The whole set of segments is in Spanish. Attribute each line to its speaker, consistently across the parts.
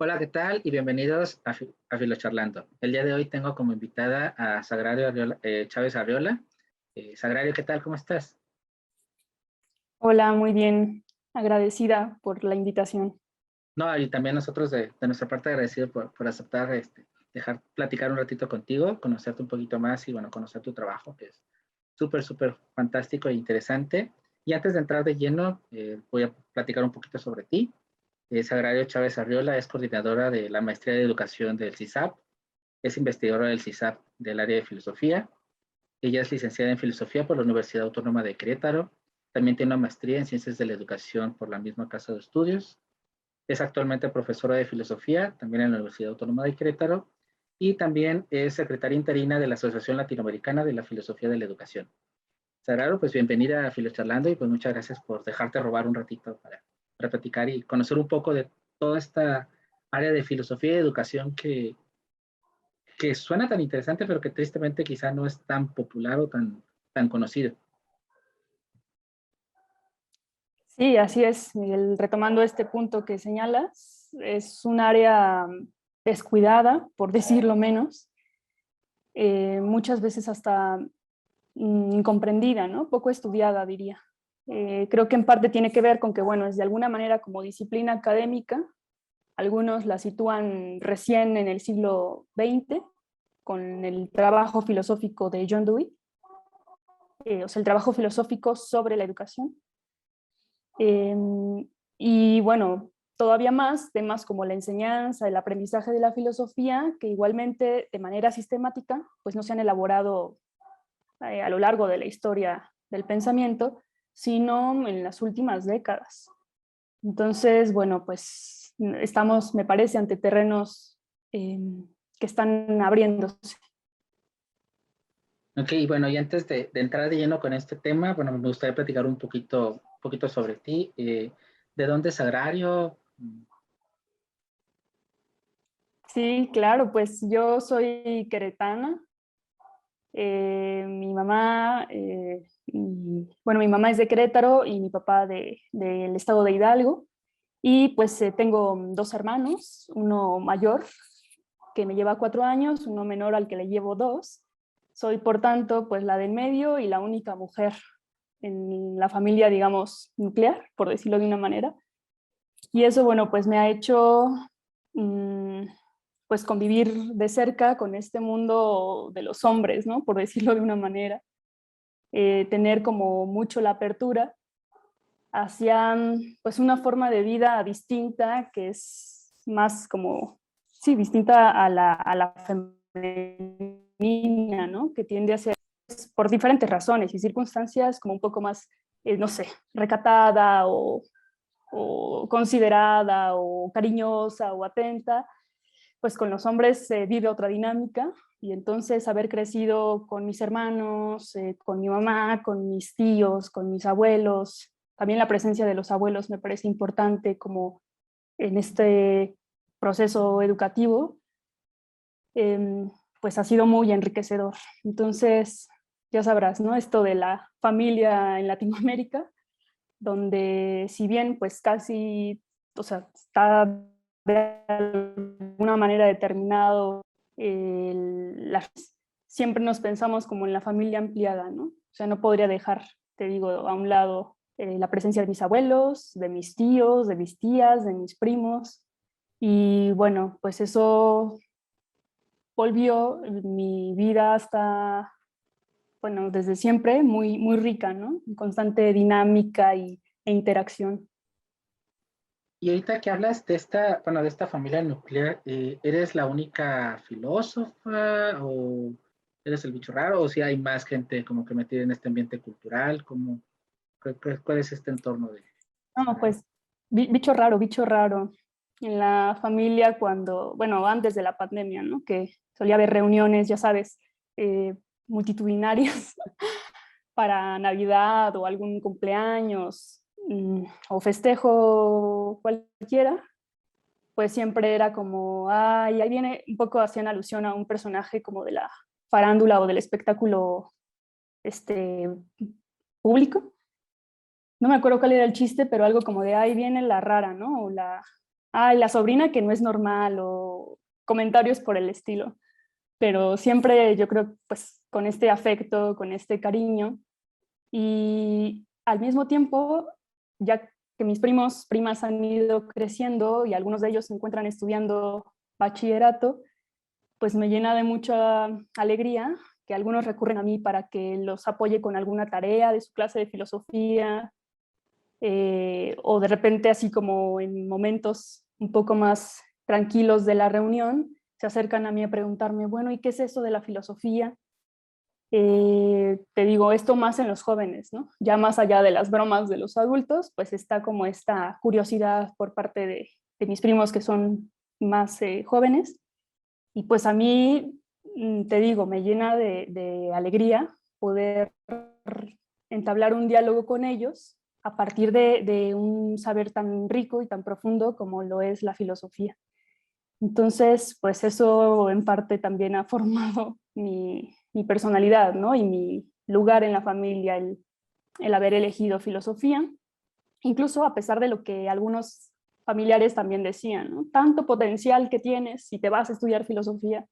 Speaker 1: Hola, ¿qué tal? Y bienvenidos a Filocharlando. El día de hoy tengo como invitada a Sagrario Chávez Arriola. Sagrario, ¿qué tal? ¿Cómo estás?
Speaker 2: Hola, muy bien. Agradecida por la invitación.
Speaker 1: No, y también nosotros de nuestra parte agradecido por aceptar dejar platicar un ratito contigo, conocerte un poquito más y bueno, conocer tu trabajo, que es súper fantástico e interesante. Y antes de entrar de lleno, voy a platicar un poquito sobre ti. Sagrario Chávez Arriola es coordinadora de la Maestría de Educación del CISAP, es investigadora del CISAP del área de filosofía. Ella es licenciada en Filosofía por la Universidad Autónoma de Querétaro. También tiene una maestría en Ciencias de la Educación por la misma Casa de Estudios. Es actualmente profesora de Filosofía, también en la Universidad Autónoma de Querétaro. Y también es secretaria interina de la Asociación Latinoamericana de la Filosofía de la Educación. Sagrado, pues bienvenida a Filocharlando y pues muchas gracias por dejarte robar un ratito para platicar y conocer un poco de toda esta área de filosofía y educación que suena tan interesante, pero que tristemente quizá no es tan popular o tan conocido.
Speaker 2: Sí, así es, Miguel. Retomando este punto que señalas, es un área descuidada, por decirlo menos, muchas veces hasta incomprendida, ¿no? Poco estudiada, diría. Creo que en parte tiene que ver con que, bueno, es de alguna manera como disciplina académica. Algunos la sitúan recién en el siglo XX, con el trabajo filosófico de John Dewey, o sea, el trabajo filosófico sobre la educación. Eh, y bueno, todavía más temas como la enseñanza, el aprendizaje de la filosofía, que igualmente de manera sistemática, pues no se han elaborado a lo largo de la historia del pensamiento, sino en las últimas décadas. Entonces, bueno, pues estamos, me parece, ante terrenos que están abriéndose.
Speaker 1: Ok, bueno, y antes de entrar de lleno con este tema, bueno, me gustaría platicar un poquito sobre ti. ¿De dónde es Sagrario?
Speaker 2: Sí, claro, pues yo soy queretana. Mi mamá, bueno, mi mamá es de Querétaro y mi papá del estado de Hidalgo. Y pues tengo dos hermanos, uno mayor que me lleva 4 años, uno menor al que le llevo 2. Soy, por tanto, pues la del medio y la única mujer en la familia, digamos, nuclear, por decirlo de una manera. Y eso, bueno, pues me ha hecho mmm, pues convivir de cerca con este mundo de los hombres, ¿no? Por decirlo de una manera. Tener como mucho la apertura hacia pues una forma de vida distinta que es más como, sí, distinta a la femenina, ¿no? Que tiende a ser por diferentes razones y circunstancias como un poco más, no sé, recatada o considerada o cariñosa o atenta. Pues con los hombres se vive otra dinámica y entonces haber crecido con mis hermanos, con mi mamá, con mis tíos, con mis abuelos, también la presencia de los abuelos me parece importante como en este proceso educativo, pues ha sido muy enriquecedor. Entonces, ya sabrás, ¿no? Esto de la familia en Latinoamérica, donde si bien pues casi, o sea, está de alguna manera determinado, siempre nos pensamos como en la familia ampliada, ¿no? O sea, no podría dejar, te digo, a un lado la presencia de mis abuelos, de mis tíos, de mis tías, de mis primos. Y bueno, pues eso volvió mi vida hasta, bueno, desde siempre muy rica, ¿no? En constante dinámica e interacción.
Speaker 1: Y ahorita que hablas bueno, de esta familia nuclear, ¿eres la única filósofa o eres el bicho raro o si hay más gente como que metida en este ambiente cultural? ¿Cuál es este entorno de
Speaker 2: No,
Speaker 1: Sagrario?
Speaker 2: pues bicho raro, bicho raro. En la familia cuando, bueno, antes de la pandemia, ¿no? Que solía haber reuniones, ya sabes, eh, multitudinarias para Navidad o algún cumpleaños o festejo cualquiera, pues siempre era como, ay, ahí viene, un poco hacían alusión a un personaje como de la farándula o del espectáculo este, público. No me acuerdo cuál era el chiste, pero algo como de ahí viene la rara, ¿no? O ay, la sobrina que no es normal o comentarios por el estilo. Pero siempre yo creo, pues, con este afecto, con este cariño. Y al mismo tiempo, ya que mis primos, primas han ido creciendo y algunos de ellos se encuentran estudiando bachillerato, pues me llena de mucha alegría que algunos recurren a mí para que los apoye con alguna tarea de su clase de filosofía, o de repente así como en momentos un poco más tranquilos de la reunión, se acercan a mí a preguntarme, bueno, ¿y qué es eso de la filosofía? Te digo, esto más en los jóvenes, ¿no? Ya más allá de las bromas de los adultos, pues está como esta curiosidad por parte de mis primos que son más jóvenes. Y pues a mí, te digo, me llena de alegría poder entablar un diálogo con ellos a partir de un saber tan rico y tan profundo como lo es la filosofía. Entonces, pues eso en parte también ha formado mi personalidad, ¿no? Y mi lugar en la familia, el haber elegido filosofía, incluso a pesar de lo que algunos familiares también decían, ¿no? Tanto potencial que tienes si te vas a estudiar filosofía,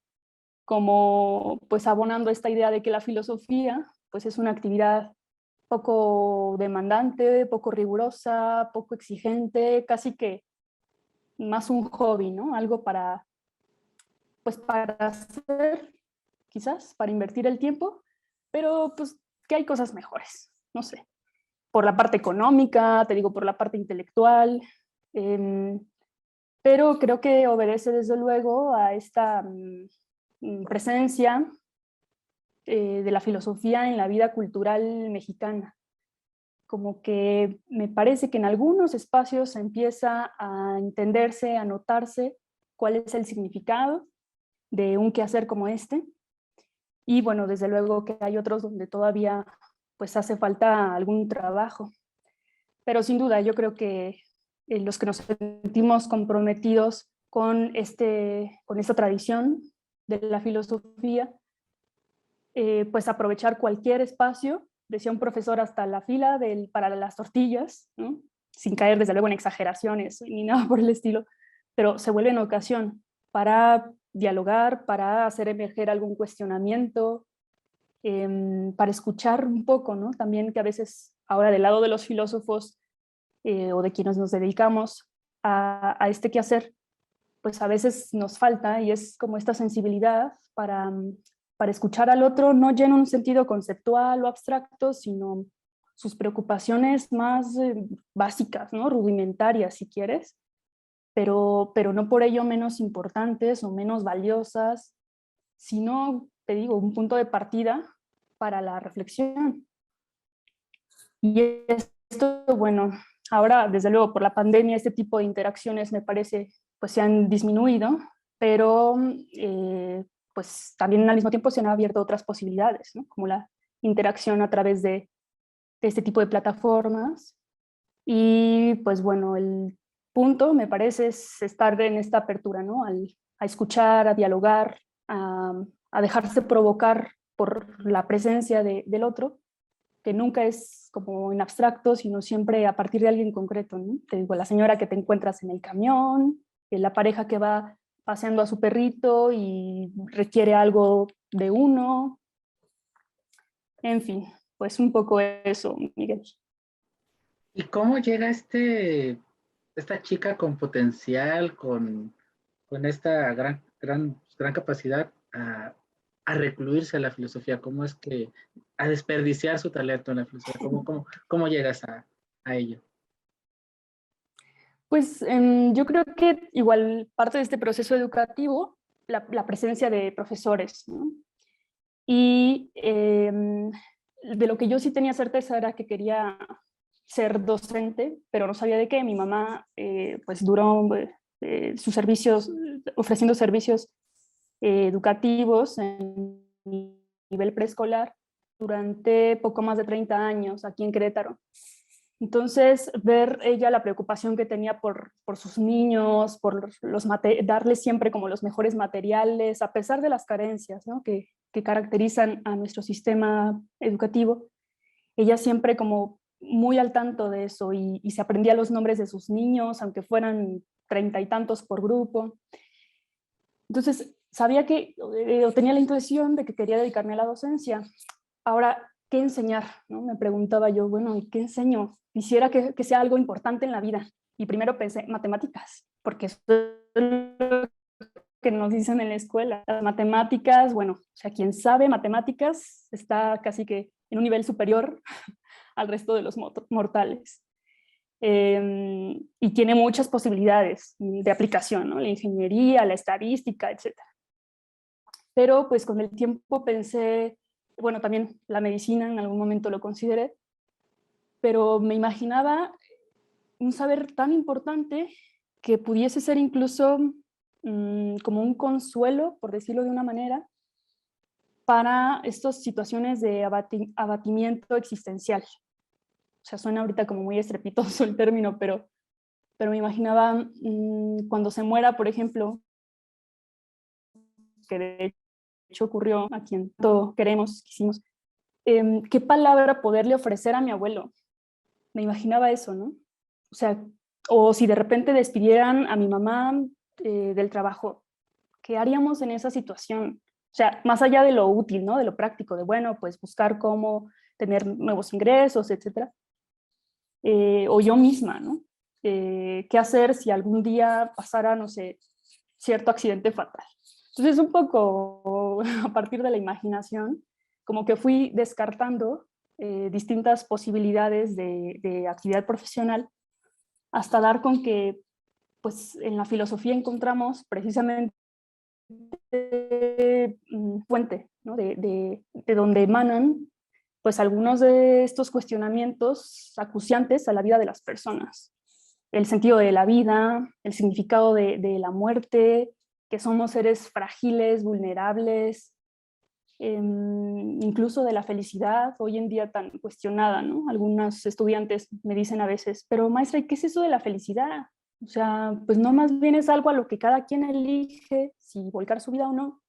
Speaker 2: como pues abonando esta idea de que la filosofía pues es una actividad poco demandante, poco rigurosa, poco exigente, casi que más un hobby, ¿no? Algo para, pues para hacer, quizás, para invertir el tiempo, pero pues que hay cosas mejores, no sé, por la parte económica, te digo, por la parte intelectual, eh, pero creo que obedece desde luego a esta presencia de la filosofía en la vida cultural mexicana. Como que me parece que en algunos espacios se empieza a entenderse, a notarse cuál es el significado de un quehacer como este. Y bueno, desde luego que hay otros donde todavía pues hace falta algún trabajo. Pero sin duda yo creo que los que nos sentimos comprometidos con esta tradición de la filosofía, pues aprovechar cualquier espacio, decía un profesor, hasta la fila para las tortillas, ¿no? Sin caer desde luego en exageraciones ni nada por el estilo, pero se vuelve en ocasión para dialogar, para hacer emerger algún cuestionamiento, para escuchar un poco, ¿no? También que a veces ahora del lado de los filósofos o de quienes nos dedicamos a este quehacer, pues a veces nos falta y es como esta sensibilidad para escuchar al otro, no ya en un sentido conceptual o abstracto, sino sus preocupaciones más básicas, ¿no? Rudimentarias, si quieres, pero no por ello menos importantes o menos valiosas, sino, te digo, un punto de partida para la reflexión. Y esto, bueno, ahora, desde luego, por la pandemia, este tipo de interacciones me parece, pues se han disminuido, pero pues también al mismo tiempo se han abierto otras posibilidades, ¿no? Como la interacción a través de este tipo de plataformas. Y pues bueno, el punto, me parece, es estar en esta apertura, ¿no? A escuchar, a dialogar, a dejarse provocar por la presencia del otro, que nunca es como en abstracto, sino siempre a partir de alguien concreto, ¿no? Te digo, la señora que te encuentras en el camión, la pareja que va paseando a su perrito y requiere algo de uno, en fin, pues un poco eso, Miguel.
Speaker 1: ¿Y cómo llega esta chica con potencial, con esta gran capacidad a recluirse a la filosofía? ¿Cómo es que a desperdiciar su talento en la filosofía? ¿Cómo llegas a ello?
Speaker 2: Pues yo creo que igual parte de este proceso educativo, la presencia de profesores, ¿no? Y de lo que yo sí tenía certeza era que quería ser docente, pero no sabía de qué. Mi mamá pues duró sus servicios, ofreciendo servicios educativos en nivel preescolar durante poco más de 30 años aquí en Querétaro. Entonces, ver ella la preocupación que tenía por sus niños, por darles siempre como los mejores materiales, a pesar de las carencias, ¿no? que caracterizan a nuestro sistema educativo, ella siempre como muy al tanto de eso y se aprendía los nombres de sus niños, aunque fueran 30 y tantos por grupo. Entonces, sabía que, o tenía la intuición de que quería dedicarme a la docencia. Ahora, ¿qué enseñar? ¿No? Me preguntaba yo, bueno, ¿y qué enseño? Quisiera que sea algo importante en la vida. Y primero pensé, matemáticas, porque eso es lo que nos dicen en la escuela. Las matemáticas, bueno, o sea, quien sabe matemáticas está casi que en un nivel superior al resto de los mortales. Y tiene muchas posibilidades de aplicación, ¿no? La ingeniería, la estadística, etc. Pero pues con el tiempo pensé, bueno, también la medicina en algún momento lo consideré, pero me imaginaba un saber tan importante que pudiese ser incluso como un consuelo, por decirlo de una manera, para estas situaciones de abatimiento existencial. O sea, suena ahorita como muy estrepitoso el término, pero me imaginaba cuando se muera, por ejemplo, que de hecho ocurrió a quien todos queremos, quisimos, ¿qué palabra poderle ofrecer a mi abuelo? Me imaginaba eso, ¿no? O sea, o si de repente despidieran a mi mamá del trabajo, ¿qué haríamos en esa situación? O sea, más allá de lo útil, ¿no? De lo práctico, de bueno, pues buscar cómo tener nuevos ingresos, etcétera. O yo misma, ¿no? ¿Qué hacer si algún día pasara, no sé, cierto accidente fatal? Entonces, un poco a partir de la imaginación, como que fui descartando distintas posibilidades de actividad profesional hasta dar con que, pues, en la filosofía encontramos precisamente fuente, ¿no? de donde emanan pues algunos de estos cuestionamientos acuciantes a la vida de las personas. El sentido de la vida, el significado de la muerte, que somos seres frágiles, vulnerables, incluso de la felicidad, hoy en día tan cuestionada, ¿no? Algunos estudiantes me dicen a veces, pero maestra, ¿y qué es eso de la felicidad? O sea, pues no más bien es algo a lo que cada quien elige si volcar su vida o no,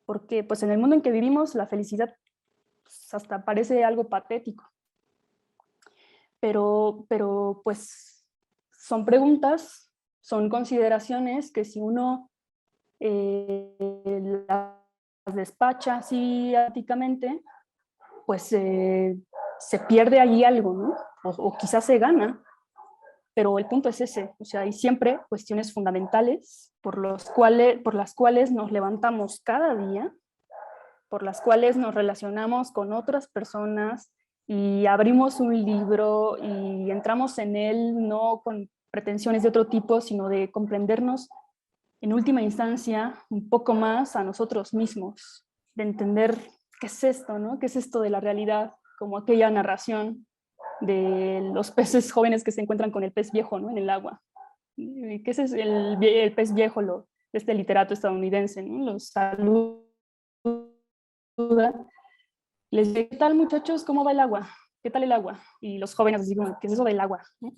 Speaker 2: porque pues en el mundo en que vivimos la felicidad pues, hasta parece algo patético. Pero pues son preguntas, son consideraciones que si uno las despacha así éticamente, pues se pierde allí algo, ¿no? O quizás se gana, pero el punto es ese, o sea, hay siempre cuestiones fundamentales por las cuales nos levantamos cada día, por las cuales nos relacionamos con otras personas y abrimos un libro y entramos en él no con pretensiones de otro tipo, sino de comprendernos en última instancia un poco más a nosotros mismos, de entender qué es esto, ¿no? ¿Qué es esto de la realidad? Como aquella narración de los peces jóvenes que se encuentran con el pez viejo, ¿no? En el agua. ¿Qué es el pez viejo, este literato estadounidense, ¿no? Los saluda, les dice, ¿qué tal muchachos? ¿Cómo va el agua? ¿Qué tal el agua? Y los jóvenes les digo, ¿qué es eso del agua? ¿no?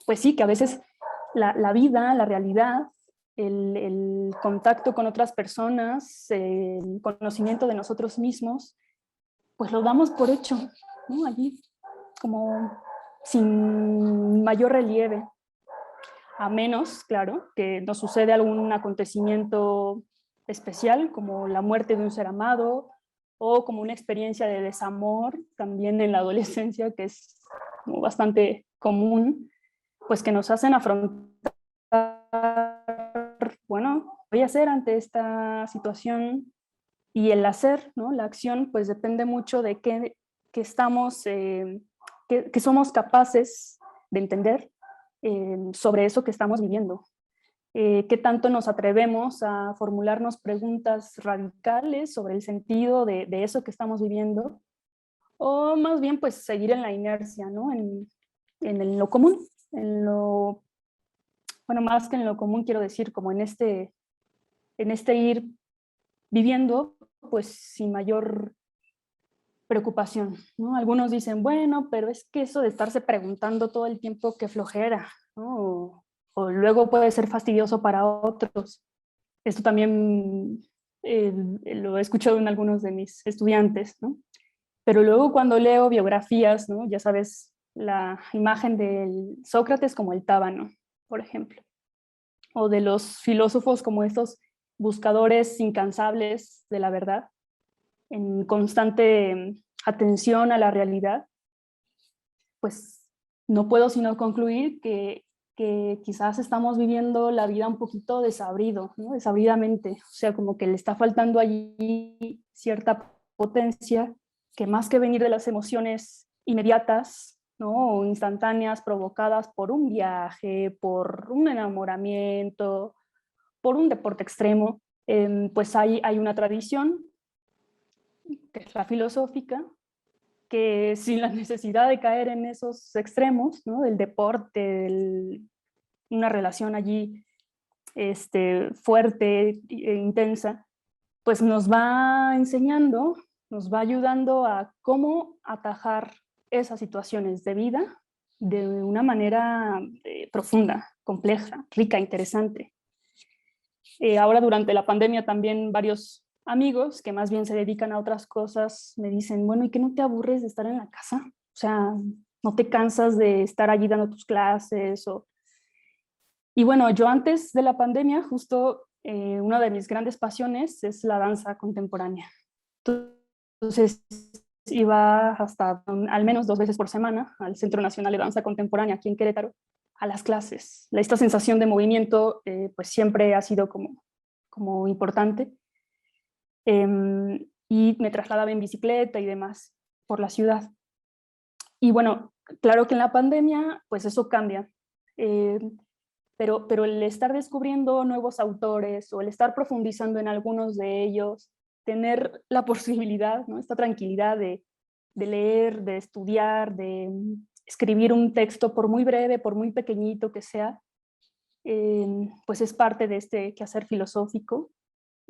Speaker 2: Pues sí, que a veces la vida, la realidad, el contacto con otras personas, el conocimiento de nosotros mismos, pues lo damos por hecho, ¿no? Allí, como sin mayor relieve, a menos, claro, que nos sucede algún acontecimiento especial, como la muerte de un ser amado, o como una experiencia de desamor, también en la adolescencia, que es como bastante común, pues que nos hacen afrontar, bueno, voy a hacer ante esta situación, y el hacer, ¿no? La acción, pues depende mucho de qué estamos, que somos capaces de entender sobre eso que estamos viviendo. Qué tanto nos atrevemos a formularnos preguntas radicales sobre el sentido de eso que estamos viviendo, o más bien pues seguir en la inercia, ¿no? En lo común, bueno, más que en lo común quiero decir, como en este ir viviendo pues sin mayor preocupación, ¿no? Algunos dicen, bueno, pero es que eso de estarse preguntando todo el tiempo, qué flojera, ¿no? O luego puede ser fastidioso para otros. Esto también lo he escuchado en algunos de mis estudiantes, ¿no? Pero luego cuando leo biografías, ¿no? Ya sabes, la imagen del Sócrates como el tábano, por ejemplo. o de los filósofos como estos buscadores incansables de la verdad, en constante atención a la realidad, pues no puedo sino concluir que quizás estamos viviendo la vida un poquito desabrido, ¿no? Desabridamente, o sea, como que le está faltando allí cierta potencia que más que venir de las emociones inmediatas, ¿no? O instantáneas provocadas por un viaje, por un enamoramiento, por un deporte extremo, pues hay una tradición, que es la filosófica, que sin la necesidad de caer en esos extremos, ¿no? Del deporte, una relación allí fuerte e intensa, pues nos va enseñando, nos va ayudando a cómo atajar esas situaciones de vida de una manera profunda, compleja, rica, interesante. Ahora durante la pandemia también varios amigos que más bien se dedican a otras cosas me dicen, bueno, ¿y qué no te aburres de estar en la casa? O sea, ¿no te cansas de estar allí dando tus clases? Y bueno, yo antes de la pandemia, justo una de mis grandes pasiones es la danza contemporánea. Entonces iba hasta al menos 2 veces por semana al Centro Nacional de Danza Contemporánea aquí en Querétaro a las clases. Esta sensación de movimiento pues siempre ha sido como importante. Y me trasladaba en bicicleta y demás por la ciudad. Y bueno, claro que en la pandemia pues eso cambia. Pero el estar descubriendo nuevos autores o el estar profundizando en algunos de ellos, tener la posibilidad, ¿no? Esta tranquilidad de leer, de estudiar, de escribir un texto, por muy breve, por muy pequeñito que sea, pues es parte de este quehacer filosófico.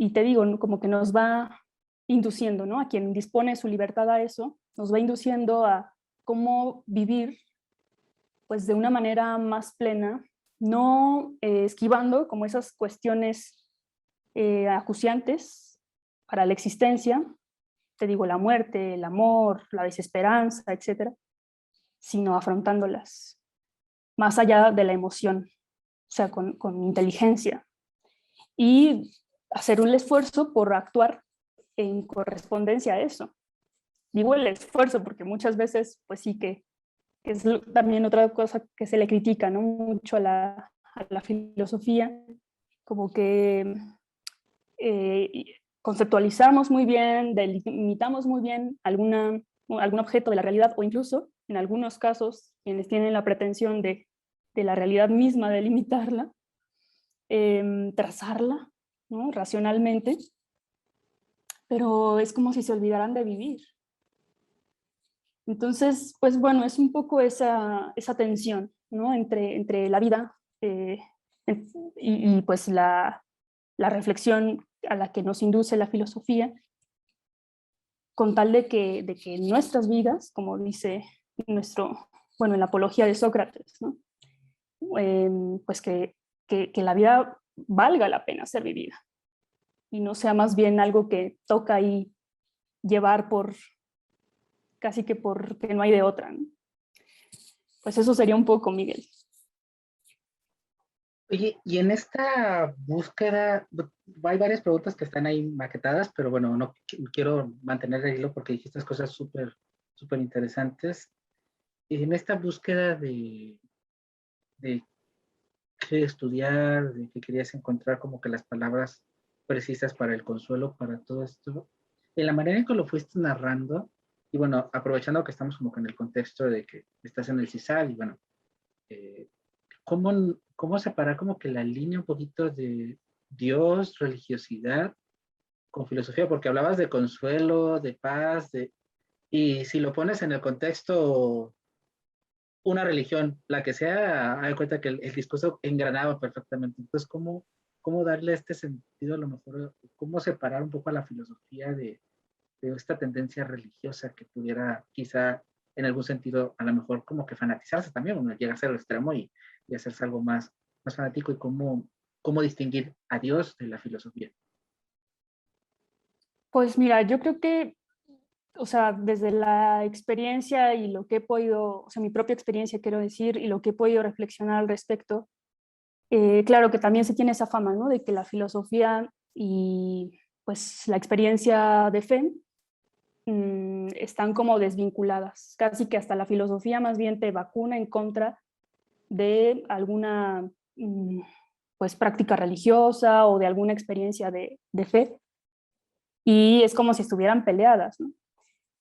Speaker 2: Y te digo, ¿no? Como que nos va induciendo, ¿no? A quien dispone su libertad a eso, nos va induciendo a cómo vivir pues de una manera más plena, no esquivando como esas cuestiones acuciantes para la existencia, te digo, la muerte, el amor, la desesperanza, etcétera, sino afrontándolas más allá de la emoción, o sea, con inteligencia, y hacer un esfuerzo por actuar en correspondencia a eso. Digo el esfuerzo porque muchas veces, pues sí que es también otra cosa que se le critica, ¿no? Mucho a la filosofía, como que conceptualizamos muy bien, delimitamos muy bien algún objeto de la realidad, o incluso, en algunos casos, quienes tienen la pretensión de la realidad misma, de limitarla, trazarla, ¿no? Racionalmente, pero es como si se olvidaran de vivir. Entonces, pues bueno, es un poco esa tensión, ¿no? Entre la vida y pues la reflexión a la que nos induce la filosofía, con tal de que nuestras vidas, como dice en la apología de Sócrates, ¿no? Pues que la vida valga la pena ser vivida y no sea más bien algo que toca y llevar casi que porque no hay de otra, ¿no? Pues eso sería un poco, Miguel.
Speaker 1: Oye, y en esta búsqueda, hay varias preguntas que están ahí maquetadas, pero bueno, no quiero mantener el hilo porque dijiste cosas súper, súper interesantes. Y en esta búsqueda de qué estudiar, de que querías encontrar como que las palabras precisas para el consuelo, para todo esto, en la manera en que lo fuiste narrando, y bueno, aprovechando que estamos como que en el contexto de que estás en el CISAL, y bueno, eh, ¿cómo separar como que la línea un poquito de Dios, religiosidad, con filosofía? Porque hablabas de consuelo, de paz, y si lo pones en el contexto, una religión, la que sea, hay cuenta que el discurso engranaba perfectamente. Entonces, ¿cómo darle este sentido a lo mejor? ¿Cómo separar un poco a la filosofía de esta tendencia religiosa que pudiera quizá en algún sentido a lo mejor como que fanatizarse también, uno llega a ser el extremo y hacerse algo más fanático, y cómo distinguir a Dios de la filosofía?
Speaker 2: Pues mira, yo creo que, o sea, desde la experiencia y lo que he podido, o sea, mi propia experiencia quiero decir, y lo que he podido reflexionar al respecto, Claro que también se tiene esa fama, ¿no? De que la filosofía y pues la experiencia de fe están como desvinculadas, casi que hasta la filosofía más bien te vacuna en contra de alguna pues práctica religiosa o de alguna experiencia de fe, y es como si estuvieran peleadas, ¿no?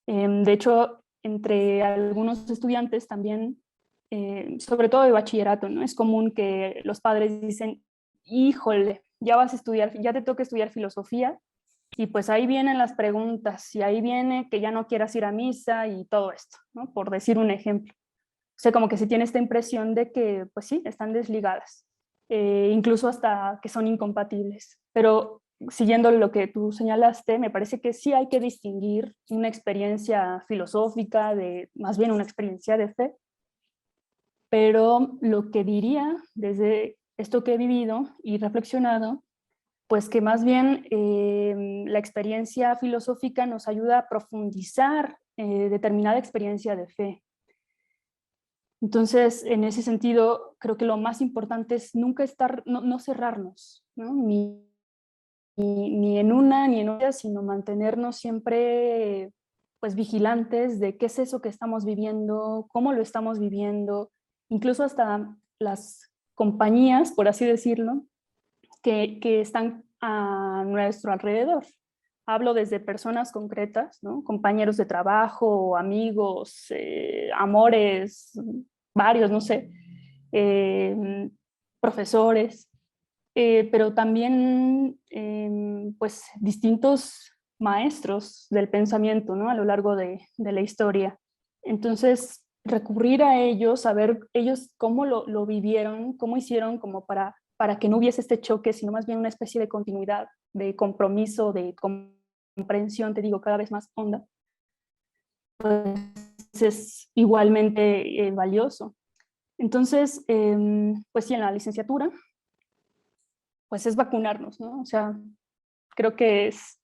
Speaker 2: De hecho, entre algunos estudiantes también, sobre todo de bachillerato, ¿no? Es común que los padres dicen, híjole, ya vas a estudiar, ya te toca estudiar filosofía, y pues ahí vienen las preguntas, y ahí viene que ya no quieras ir a misa y todo esto, ¿no? Por decir un ejemplo. O sea, como que se tiene esta impresión de que, pues sí, están desligadas, incluso hasta que son incompatibles. Pero siguiendo lo que tú señalaste, me parece que sí hay que distinguir una experiencia filosófica de, más bien una experiencia de fe, pero lo que diría desde esto que he vivido y reflexionado, pues que más bien la experiencia filosófica nos ayuda a profundizar determinada experiencia de fe. Entonces, en ese sentido, creo que lo más importante es nunca estar, no cerrarnos, ¿no? Ni en una ni en otra, sino mantenernos siempre pues vigilantes de qué es eso que estamos viviendo, cómo lo estamos viviendo, incluso hasta las compañías, por así decirlo, que están a nuestro alrededor. Hablo desde personas concretas, ¿no? Compañeros de trabajo, amigos, amores, varios, no sé, profesores, pero también pues distintos maestros del pensamiento, ¿no? A lo largo de la historia. Entonces, recurrir a ellos, saber ellos cómo lo vivieron, cómo hicieron como para que no hubiese este choque, sino más bien una especie de continuidad, de compromiso, de comprensión, te digo, cada vez más honda, pues es igualmente valioso. Entonces, pues sí, en la licenciatura, pues es vacunarnos, ¿no? O sea, creo que es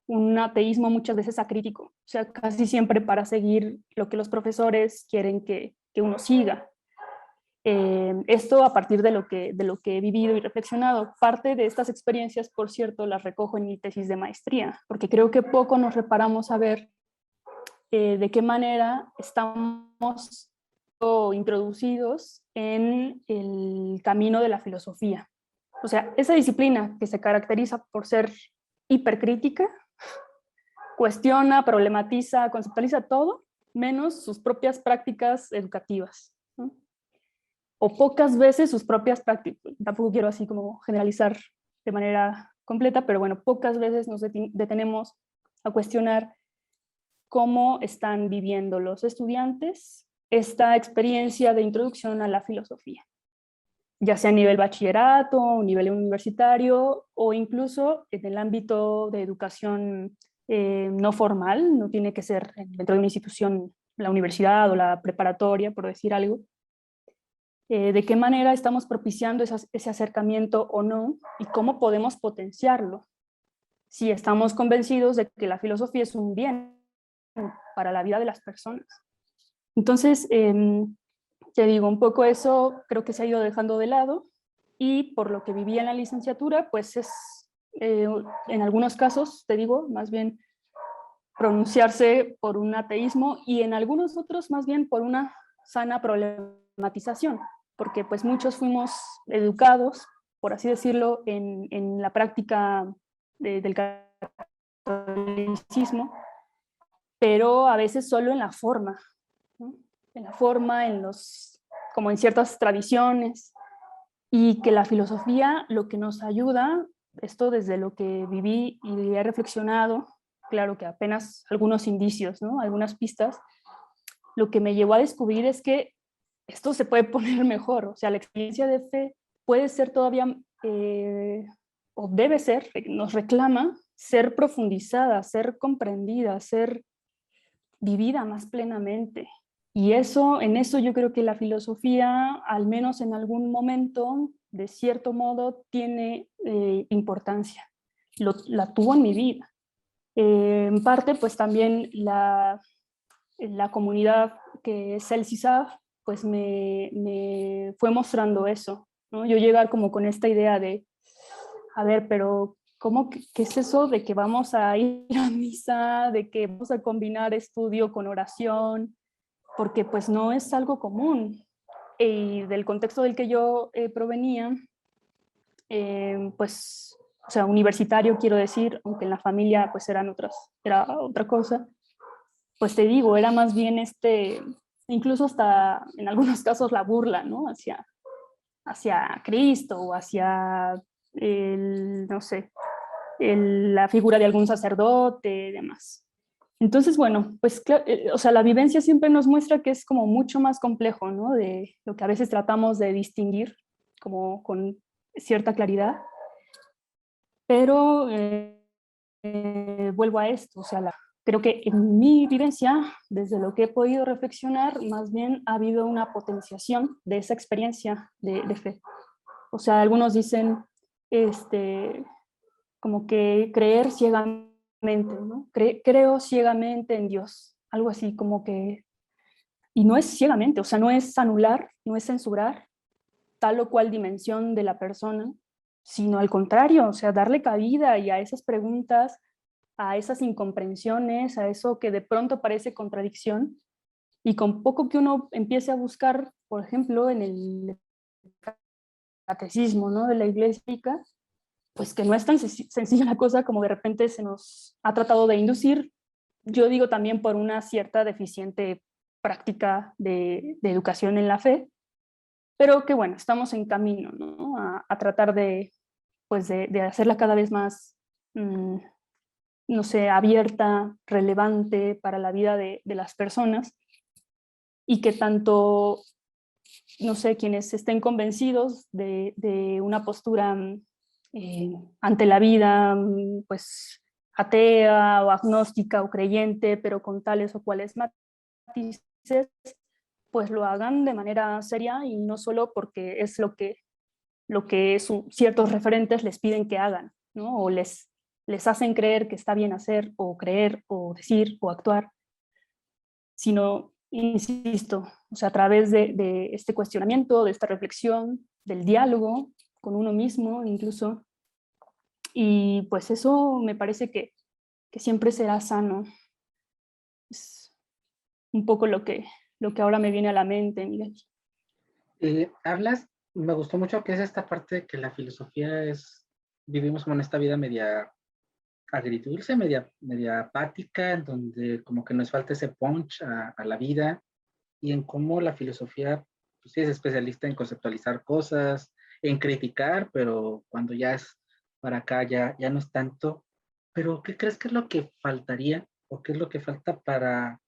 Speaker 2: un ateísmo muchas veces acrítico, o sea, casi siempre para seguir lo que los profesores quieren que uno siga. Esto a partir de lo que he vivido y reflexionado. Parte de estas experiencias, por cierto, las recojo en mi tesis de maestría, porque creo que poco nos reparamos a ver de qué manera estamos introducidos en el camino de la filosofía. O sea, esa disciplina que se caracteriza por ser hipercrítica, cuestiona, problematiza, conceptualiza todo, menos sus propias prácticas educativas, ¿no? O pocas veces sus propias prácticas. Tampoco quiero así como generalizar de manera completa, pero bueno, pocas veces nos detenemos a cuestionar cómo están viviendo los estudiantes esta experiencia de introducción a la filosofía, ya sea a nivel bachillerato, nivel universitario o incluso en el ámbito de educación no formal, no tiene que ser dentro de una institución, la universidad o la preparatoria, por decir algo. De qué manera estamos propiciando ese acercamiento o no y cómo podemos potenciarlo. Si estamos convencidos de que la filosofía es un bien para la vida de las personas. Entonces, te digo, un poco eso creo que se ha ido dejando de lado, y por lo que viví en la licenciatura, pues es, en algunos casos, te digo, más bien pronunciarse por un ateísmo, y en algunos otros más bien por una sana problematización, porque pues muchos fuimos educados, por así decirlo, en la práctica del catolicismo, pero a veces solo en la forma, ¿no? En la forma, como en ciertas tradiciones, y que la filosofía lo que nos ayuda, esto desde lo que viví y he reflexionado, claro que apenas algunos indicios, ¿no? Algunas pistas, lo que me llevó a descubrir es que esto se puede poner mejor, o sea, la experiencia de fe puede ser todavía, o debe ser, nos reclama ser profundizada, ser comprendida, ser vivida más plenamente. Y eso, en eso yo creo que la filosofía, al menos en algún momento, de cierto modo, tiene importancia. La tuvo en mi vida. En parte, pues también la comunidad que es el CISAF, pues me fue mostrando eso. ¿no? Yo llegar como con esta idea de, a ver, pero ¿cómo qué es eso de que vamos a ir a misa, de que vamos a combinar estudio con oración? Porque pues no es algo común. Y del contexto del que yo provenía, pues, o sea, universitario quiero decir, aunque en la familia pues era otra cosa, pues te digo, era más bien incluso hasta en algunos casos la burla, ¿no? Hacia Cristo o hacia no sé, la figura de algún sacerdote y demás. Entonces, bueno, pues, o sea, la vivencia siempre nos muestra que es como mucho más complejo, ¿no? De lo que a veces tratamos de distinguir como con cierta claridad, pero vuelvo a esto, o sea, creo que en mi vivencia, desde lo que he podido reflexionar, más bien ha habido una potenciación de esa experiencia de fe. O sea, algunos dicen, como que creer ciegamente, ¿no? Creo ciegamente en Dios, algo así como que, y no es ciegamente, o sea, no es anular, no es censurar tal o cual dimensión de la persona, sino al contrario, o sea, darle cabida y a esas preguntas, a esas incomprensiones, a eso que de pronto parece contradicción, y con poco que uno empiece a buscar, por ejemplo, en el catecismo, ¿no? De la iglesia, pues que no es tan sencilla la cosa como de repente se nos ha tratado de inducir, yo digo también por una cierta deficiente práctica de educación en la fe, pero que bueno, estamos en camino, ¿no? A tratar pues de hacerla cada vez más, no sé, abierta, relevante para la vida de las personas, y que tanto, no sé, quienes estén convencidos de una postura ante la vida, pues atea o agnóstica o creyente, pero con tales o cuales matices, pues lo hagan de manera seria y no solo porque es lo que ciertos referentes les piden que hagan, ¿no? O les hacen creer que está bien hacer o creer o decir o actuar, sino, insisto, o sea, a través de este cuestionamiento, de esta reflexión, del diálogo con uno mismo incluso, y pues eso me parece que siempre será sano. Es un poco lo que ahora me viene a la mente, Miguel.
Speaker 1: Me gustó mucho que es esta parte de que la filosofía vivimos como en esta vida media agridulce, media apática, en donde como que nos falta ese punch a la vida, y en cómo la filosofía, pues sí, es especialista en conceptualizar cosas, en criticar, pero cuando ya es para acá ya no es tanto. Pero ¿qué crees que es lo que faltaría o qué es lo que falta para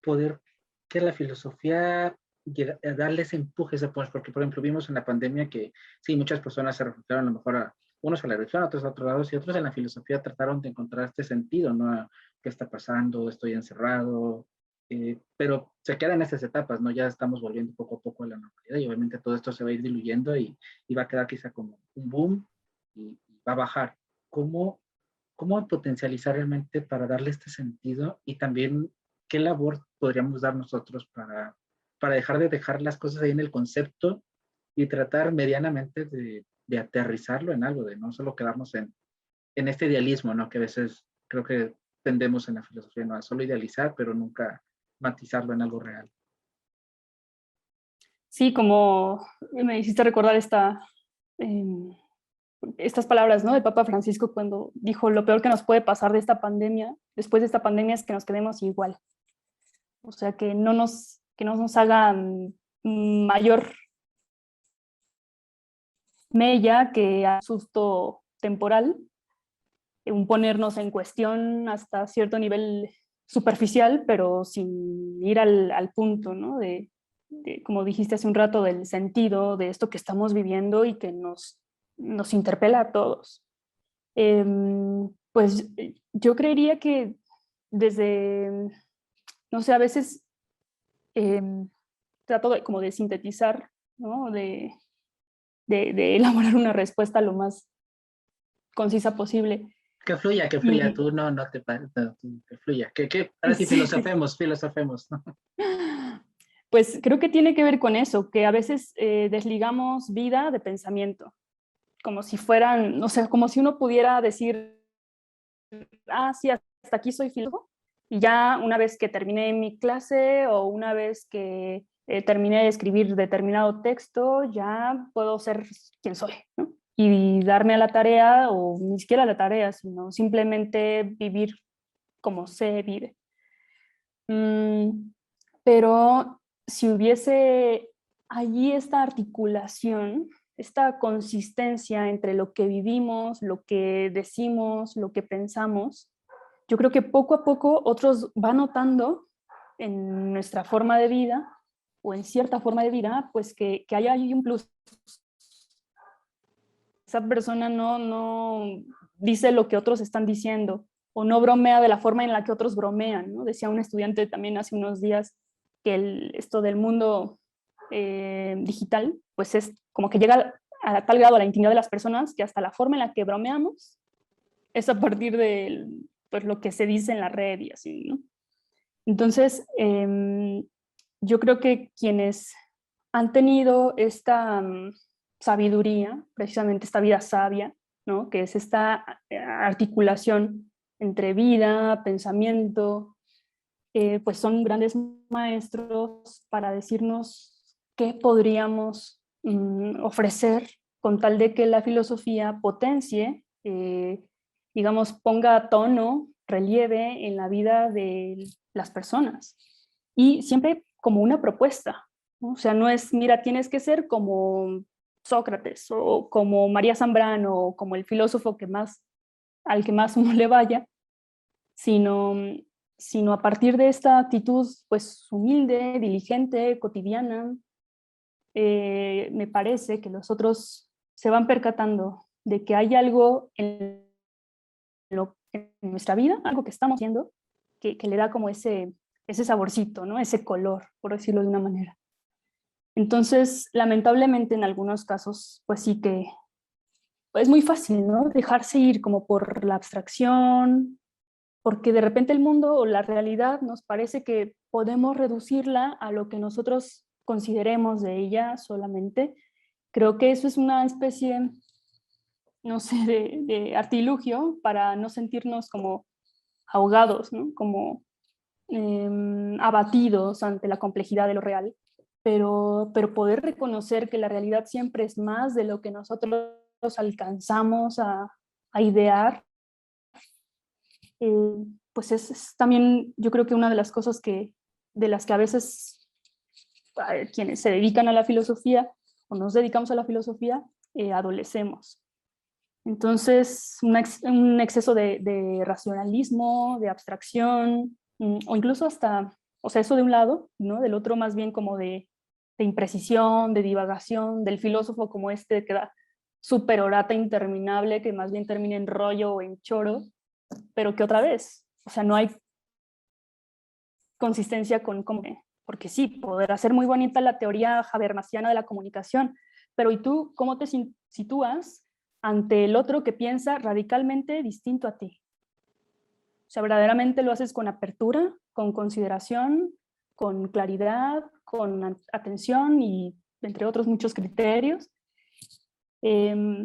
Speaker 1: poder que la filosofía darle ese empuje, ese punch? Porque, por ejemplo, vimos en la pandemia que sí, muchas personas se refugiaron a lo mejor unos a la religión, otros a otros lados, y otros en la filosofía trataron de encontrar este sentido, ¿no? ¿Qué está pasando? ¿Estoy encerrado? Pero se quedan en estas etapas, ¿no? Ya estamos volviendo poco a poco a la normalidad, y obviamente todo esto se va a ir diluyendo y va a quedar quizá como un boom y va a bajar. ¿Cómo, cómo potencializar realmente para darle este sentido, y también qué labor podríamos dar nosotros para dejar las cosas ahí en el concepto y tratar medianamente de aterrizarlo en algo, de no solo quedarnos en este idealismo, ¿no? Que a veces creo que tendemos en la filosofía, ¿no? A solo idealizar, pero nunca matizarlo en algo real.
Speaker 2: Sí, como me hiciste recordar estas palabras, ¿no? De Papa Francisco cuando dijo: lo peor que nos puede pasar de esta pandemia, después de esta pandemia, es que nos quedemos igual. O sea, que no nos hagan mayor mella que a susto temporal, un ponernos en cuestión hasta cierto nivel superficial, pero sin ir al punto, ¿no? Como dijiste hace un rato, del sentido de esto que estamos viviendo y que nos interpela a todos. Pues yo creería que desde, no sé, a veces trato como de sintetizar, ¿no? De elaborar una respuesta lo más concisa posible.
Speaker 1: Que fluya,
Speaker 2: Y
Speaker 1: tú no te pares, no, que fluya, ahora sí
Speaker 2: sí,
Speaker 1: filosofemos, ¿no?
Speaker 2: Pues creo que tiene que ver con eso, que a veces desligamos vida de pensamiento, como si fueran, o sea, como si uno pudiera decir, ah, sí, hasta aquí soy filósofo, y ya una vez que terminé mi clase o una vez que terminé de escribir determinado texto, ya puedo ser quien soy, ¿no? Y darme a la tarea, o ni siquiera a la tarea, sino simplemente vivir como se vive. Pero si hubiese allí esta articulación, esta consistencia entre lo que vivimos, lo que decimos, lo que pensamos, yo creo que poco a poco otros van notando en nuestra forma de vida o en cierta forma de vida, pues que hay ahí un plus. Esa persona no dice lo que otros están diciendo o no bromea de la forma en la que otros bromean, ¿no? Decía un estudiante también hace unos días que esto del mundo digital, pues es como que llega a tal grado a la intimidad de las personas que hasta la forma en la que bromeamos es a partir de pues, lo que se dice en la red y así, ¿no? Entonces, yo creo que quienes han tenido esta sabiduría, precisamente esta vida sabia, ¿no? Que es esta articulación entre vida, pensamiento, pues son grandes maestros para decirnos qué podríamos ofrecer con tal de que la filosofía potencie, digamos, ponga tono, relieve en la vida de las personas. Y siempre como una propuesta, ¿no? O sea, no es, mira, tienes que ser como Sócrates o como María Zambrano o como el filósofo al que más uno le vaya, sino, sino a partir de esta actitud pues humilde, diligente, cotidiana, me parece que los otros se van percatando de que hay algo en nuestra vida, algo que estamos haciendo, que le da como ese saborcito, ¿no? Ese color, por decirlo de una manera. Entonces, lamentablemente en algunos casos, pues sí que es muy fácil, ¿no? Dejarse ir como por la abstracción, porque de repente el mundo o la realidad nos parece que podemos reducirla a lo que nosotros consideremos de ella solamente. Creo que eso es una especie, no sé, de artilugio para no sentirnos como ahogados, ¿no? Como abatidos ante la complejidad de lo real, pero poder reconocer que la realidad siempre es más de lo que nosotros alcanzamos a idear, eh, pues es también yo creo que una de las cosas de las que a veces quienes se dedican a la filosofía o nos dedicamos a la filosofía, adolecemos. Entonces, un exceso de racionalismo, de abstracción, o incluso hasta, o sea, eso de un lado, ¿no? Del otro más bien como de imprecisión, de divagación, del filósofo como este que da súper orata interminable, que más bien termina en rollo o en choro, pero que otra vez, o sea, no hay consistencia porque sí, poder hacer muy bonita la teoría habermasiana de la comunicación, pero ¿y tú cómo te sitúas ante el otro que piensa radicalmente distinto a ti? O sea, verdaderamente lo haces con apertura, con consideración, con claridad, con atención y entre otros muchos criterios. Eh,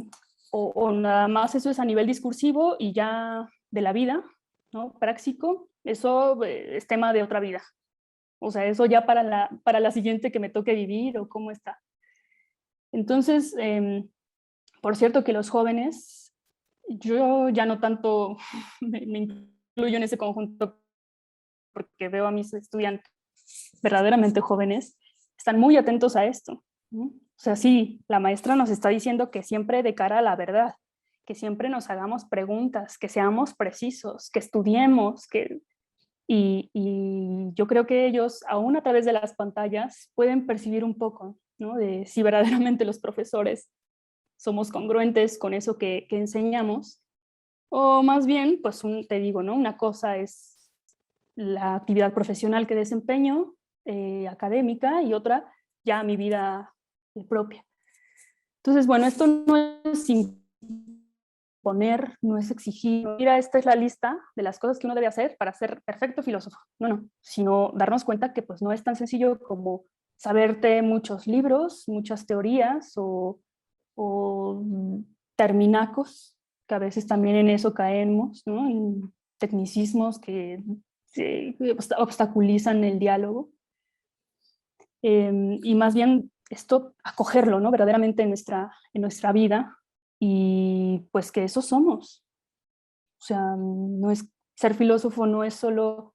Speaker 2: o nada más eso es a nivel discursivo y ya de la vida, ¿no? Práctico, eso es tema de otra vida. O sea, eso ya para la siguiente que me toque vivir o cómo está. Entonces, por cierto que los jóvenes, yo ya no tanto me incluyo en ese conjunto porque veo a mis estudiantes verdaderamente jóvenes, están muy atentos a esto, ¿no? O sea, sí, la maestra nos está diciendo que siempre de cara a la verdad, que siempre nos hagamos preguntas, que seamos precisos, que estudiemos, y yo creo que ellos, aún a través de las pantallas, pueden percibir un poco, ¿no? De si verdaderamente los profesores somos congruentes con eso que enseñamos, o más bien, pues te digo, ¿no? Una cosa es la actividad profesional que desempeño, académica, y otra ya mi vida propia. Entonces, bueno, esto no es imponer, no es exigir, mira, esta es la lista de las cosas que uno debe hacer para ser perfecto filósofo. No, no, sino darnos cuenta que pues no es tan sencillo como saberte muchos libros, muchas teorías o terminacos, que a veces también en eso caemos, ¿no? En tecnicismos que obstaculizan el diálogo. Y más bien esto acogerlo, ¿no? Verdaderamente en nuestra vida, y pues que eso somos. O sea, no es, ser filósofo no es solo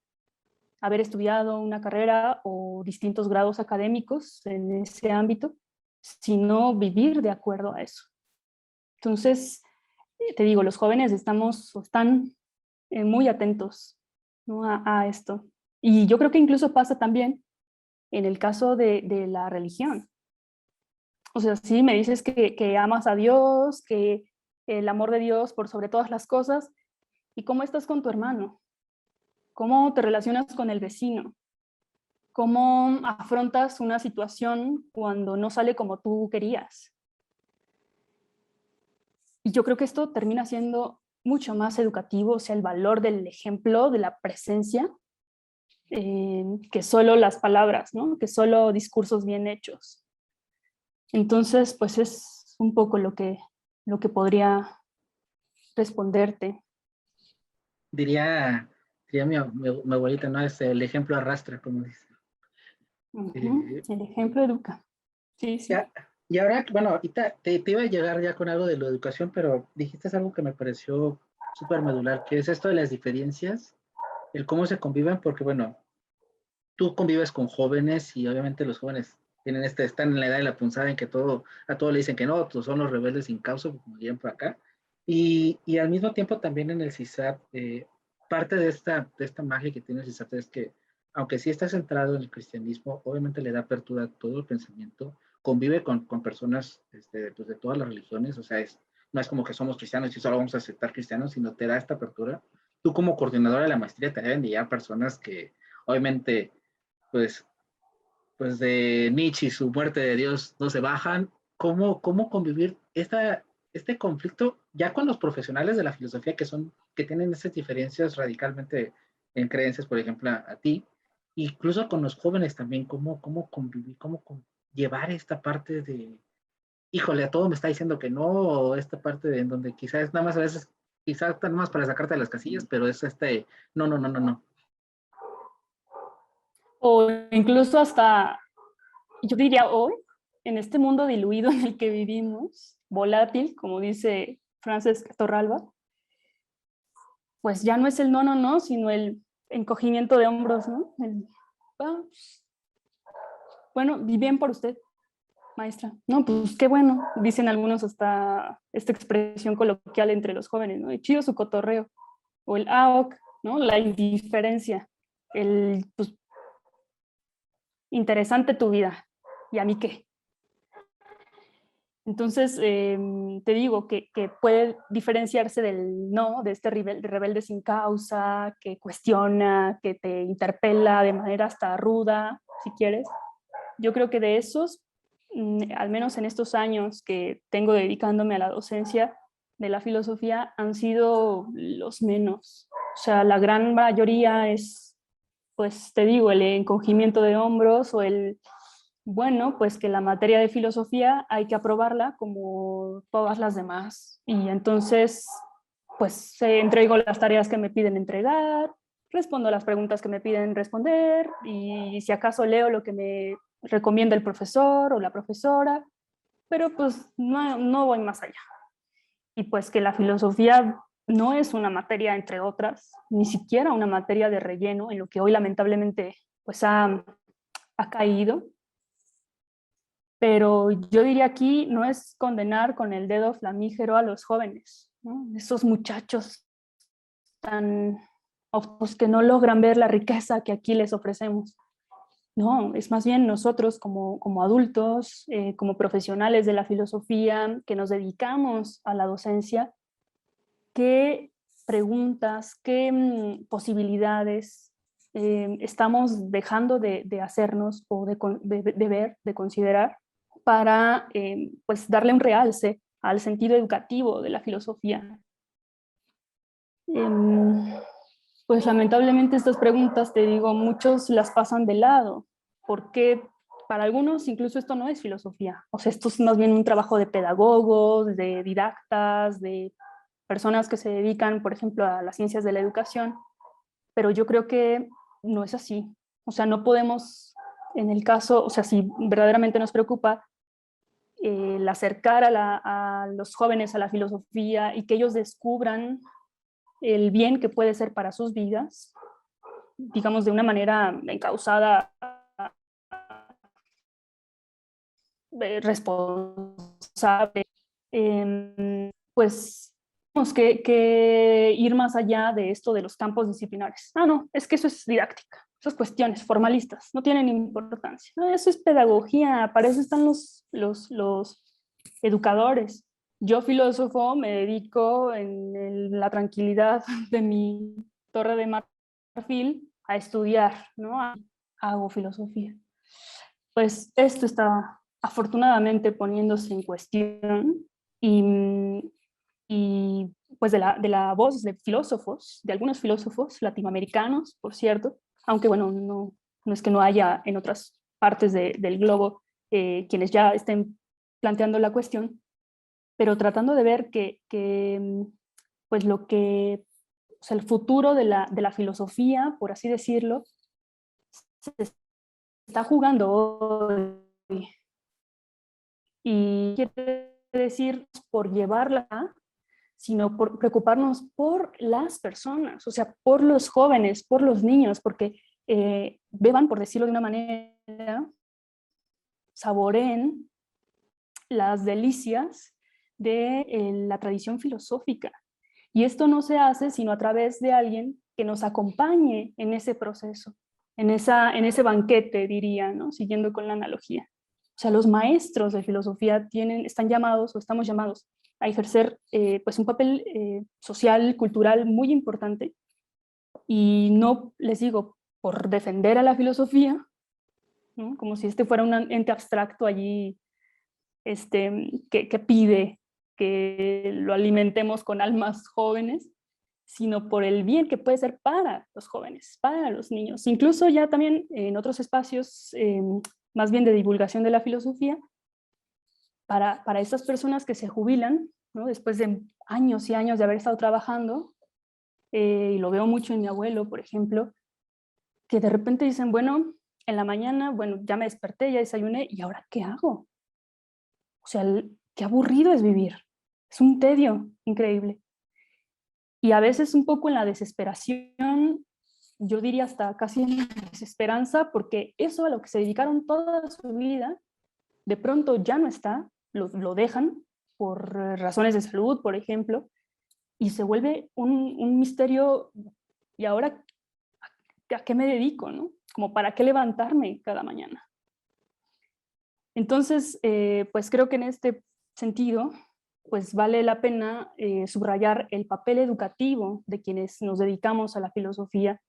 Speaker 2: haber estudiado una carrera o distintos grados académicos en ese ámbito, sino vivir de acuerdo a eso. Entonces, te digo, los jóvenes están muy atentos, ¿no? a esto. Y yo creo que incluso pasa también en el caso de la religión. O sea, sí, me dices que amas a Dios, que el amor de Dios por sobre todas las cosas, ¿y cómo estás con tu hermano? ¿Cómo te relacionas con el vecino? ¿Cómo afrontas una situación cuando no sale como tú querías? Y yo creo que esto termina siendo mucho más educativo, o sea, el valor del ejemplo, de la presencia, que solo las palabras, ¿no? Que solo discursos bien hechos. Entonces, pues es un poco lo que podría responderte.
Speaker 1: Diría mi abuelita, ¿no? Es el ejemplo arrastra, como dice. Eh,
Speaker 2: El ejemplo educa. Sí, sí.
Speaker 1: ya, y ahora, bueno, ahorita te iba a llegar ya con algo de la educación, pero dijiste algo que me pareció súper medular, que es esto de las diferencias, el cómo se conviven, porque bueno, tú convives con jóvenes y obviamente los jóvenes están en la edad de la punzada en que a todo le dicen que no, pues son los rebeldes sin causa, como dirían por acá. Y al mismo tiempo también en el CISAT, parte de esta magia que tiene el CISAT es que, aunque sí está centrado en el cristianismo, obviamente le da apertura a todo el pensamiento, convive con personas pues de todas las religiones, o sea, no es como que somos cristianos y solo vamos a aceptar cristianos, sino te da esta apertura. Tú como coordinadora de la maestría te deben de llegar personas que obviamente pues, pues de Nietzsche y su muerte de Dios no se bajan. ¿Cómo convivir este conflicto ya con los profesionales de la filosofía que tienen esas diferencias radicalmente en creencias, por ejemplo, a ti, incluso con los jóvenes también, cómo convivir, llevar esta parte de, híjole, a todo me está diciendo que no, o esta parte de en donde quizás nada más a veces, quizás nada más para sacarte de las casillas, pero es no, no, no, no, no.
Speaker 2: O incluso hasta, yo diría hoy, en este mundo diluido en el que vivimos, volátil, como dice Frances Torralba, pues ya no es el no, no, no, sino el encogimiento de hombros, ¿no? Ah, bueno, y bien por usted, maestra. No, pues qué bueno, dicen algunos hasta esta expresión coloquial entre los jóvenes, ¿no? Y chido su cotorreo. O el AOC, ¿no? La indiferencia. Pues, interesante tu vida. ¿Y a mí qué? Entonces, te digo que puede diferenciarse del no, de este rebelde sin causa, que cuestiona, que te interpela de manera hasta ruda, si quieres. Yo creo que de esos, al menos en estos años que tengo dedicándome a la docencia de la filosofía, han sido los menos. O sea, la gran mayoría es, pues te digo, el encogimiento de hombros o bueno, pues que la materia de filosofía hay que aprobarla como todas las demás. Y entonces, pues entrego las tareas que me piden entregar, respondo las preguntas que me piden responder y si acaso leo lo que me recomienda el profesor o la profesora, pero pues no voy más allá. Y pues que la filosofía no es una materia, entre otras, ni siquiera una materia de relleno, en lo que hoy lamentablemente pues ha caído. Pero yo diría aquí no es condenar con el dedo flamígero a los jóvenes, ¿no? Esos muchachos tan pues, que no logran ver la riqueza que aquí les ofrecemos. No, es más bien nosotros como adultos, como profesionales de la filosofía, que nos dedicamos a la docencia, qué preguntas, qué posibilidades estamos dejando de hacernos o de ver, de considerar, para pues darle un realce al sentido educativo de la filosofía. Pues lamentablemente estas preguntas, te digo, muchos las pasan de lado. ¿Por qué para algunos incluso esto no es filosofía, o sea, esto es más bien un trabajo de pedagogos, de didactas, de personas que se dedican, por ejemplo, a las ciencias de la educación, pero yo creo que no es así. O sea, no podemos, en el caso, o sea, si verdaderamente nos preocupa el acercar a los jóvenes a la filosofía y que ellos descubran el bien que puede ser para sus vidas, digamos, de una manera encausada, responsable, pues tenemos que ir más allá de esto de los campos disciplinares. Ah, no, es que eso es didáctica, esas cuestiones formalistas no tienen importancia. No, eso es pedagogía, para eso están los educadores. Yo, filósofo, me dedico en la tranquilidad de mi torre de marfil a estudiar, ¿no? Hago filosofía. Pues esto está afortunadamente poniéndose en cuestión y pues de la voz de filósofos, de algunos filósofos latinoamericanos, por cierto, aunque bueno, no es que no haya en otras partes del globo quienes ya estén planteando la cuestión, pero tratando de ver que pues lo que, o sea, el futuro de la filosofía, por así decirlo, se está jugando hoy. Y quiere decir por llevarla, sino por preocuparnos por las personas, o sea, por los jóvenes, por los niños, porque beban, por decirlo de una manera, saboreen las delicias de la tradición filosófica. Y esto no se hace sino a través de alguien que nos acompañe en ese proceso, en ese banquete, diría, ¿no? Siguiendo con la analogía. O sea, los maestros de filosofía están llamados o estamos llamados a ejercer pues un papel social, cultural muy importante. Y no, les digo, por defender a la filosofía, ¿no? Como si este fuera un ente abstracto allí que pide que lo alimentemos con almas jóvenes, sino por el bien que puede ser para los jóvenes, para los niños. Incluso ya también en otros espacios, más bien de divulgación de la filosofía, para estas personas que se jubilan, ¿no? Después de años y años de haber estado trabajando, y lo veo mucho en mi abuelo, por ejemplo, que de repente dicen, bueno, en la mañana, bueno, ya me desperté, ya desayuné, ¿y ahora qué hago? O sea, qué aburrido es vivir. Es un tedio increíble. Y a veces un poco en la desesperación, yo diría hasta casi en la desesperanza, porque eso a lo que se dedicaron toda su vida, de pronto ya no está, lo dejan por razones de salud, por ejemplo, y se vuelve un misterio, ¿y ahora a qué me dedico? ¿No? Como para qué levantarme cada mañana. Entonces, pues creo que en este sentido, pues vale la pena subrayar el papel educativo de quienes nos dedicamos a la filosofía,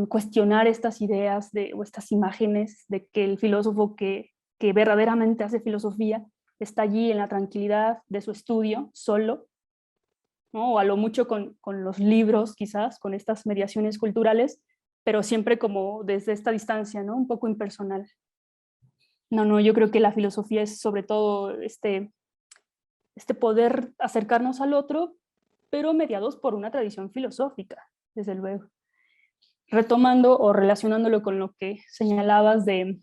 Speaker 2: cuestionar estas ideas o estas imágenes de que el filósofo que verdaderamente hace filosofía está allí en la tranquilidad de su estudio, solo, ¿no? O a lo mucho con los libros quizás, con estas mediaciones culturales, pero siempre como desde esta distancia, ¿no? Un poco impersonal. No, yo creo que la filosofía es sobre todo este poder acercarnos al otro, pero mediados por una tradición filosófica, desde luego. Retomando o relacionándolo con lo que señalabas de,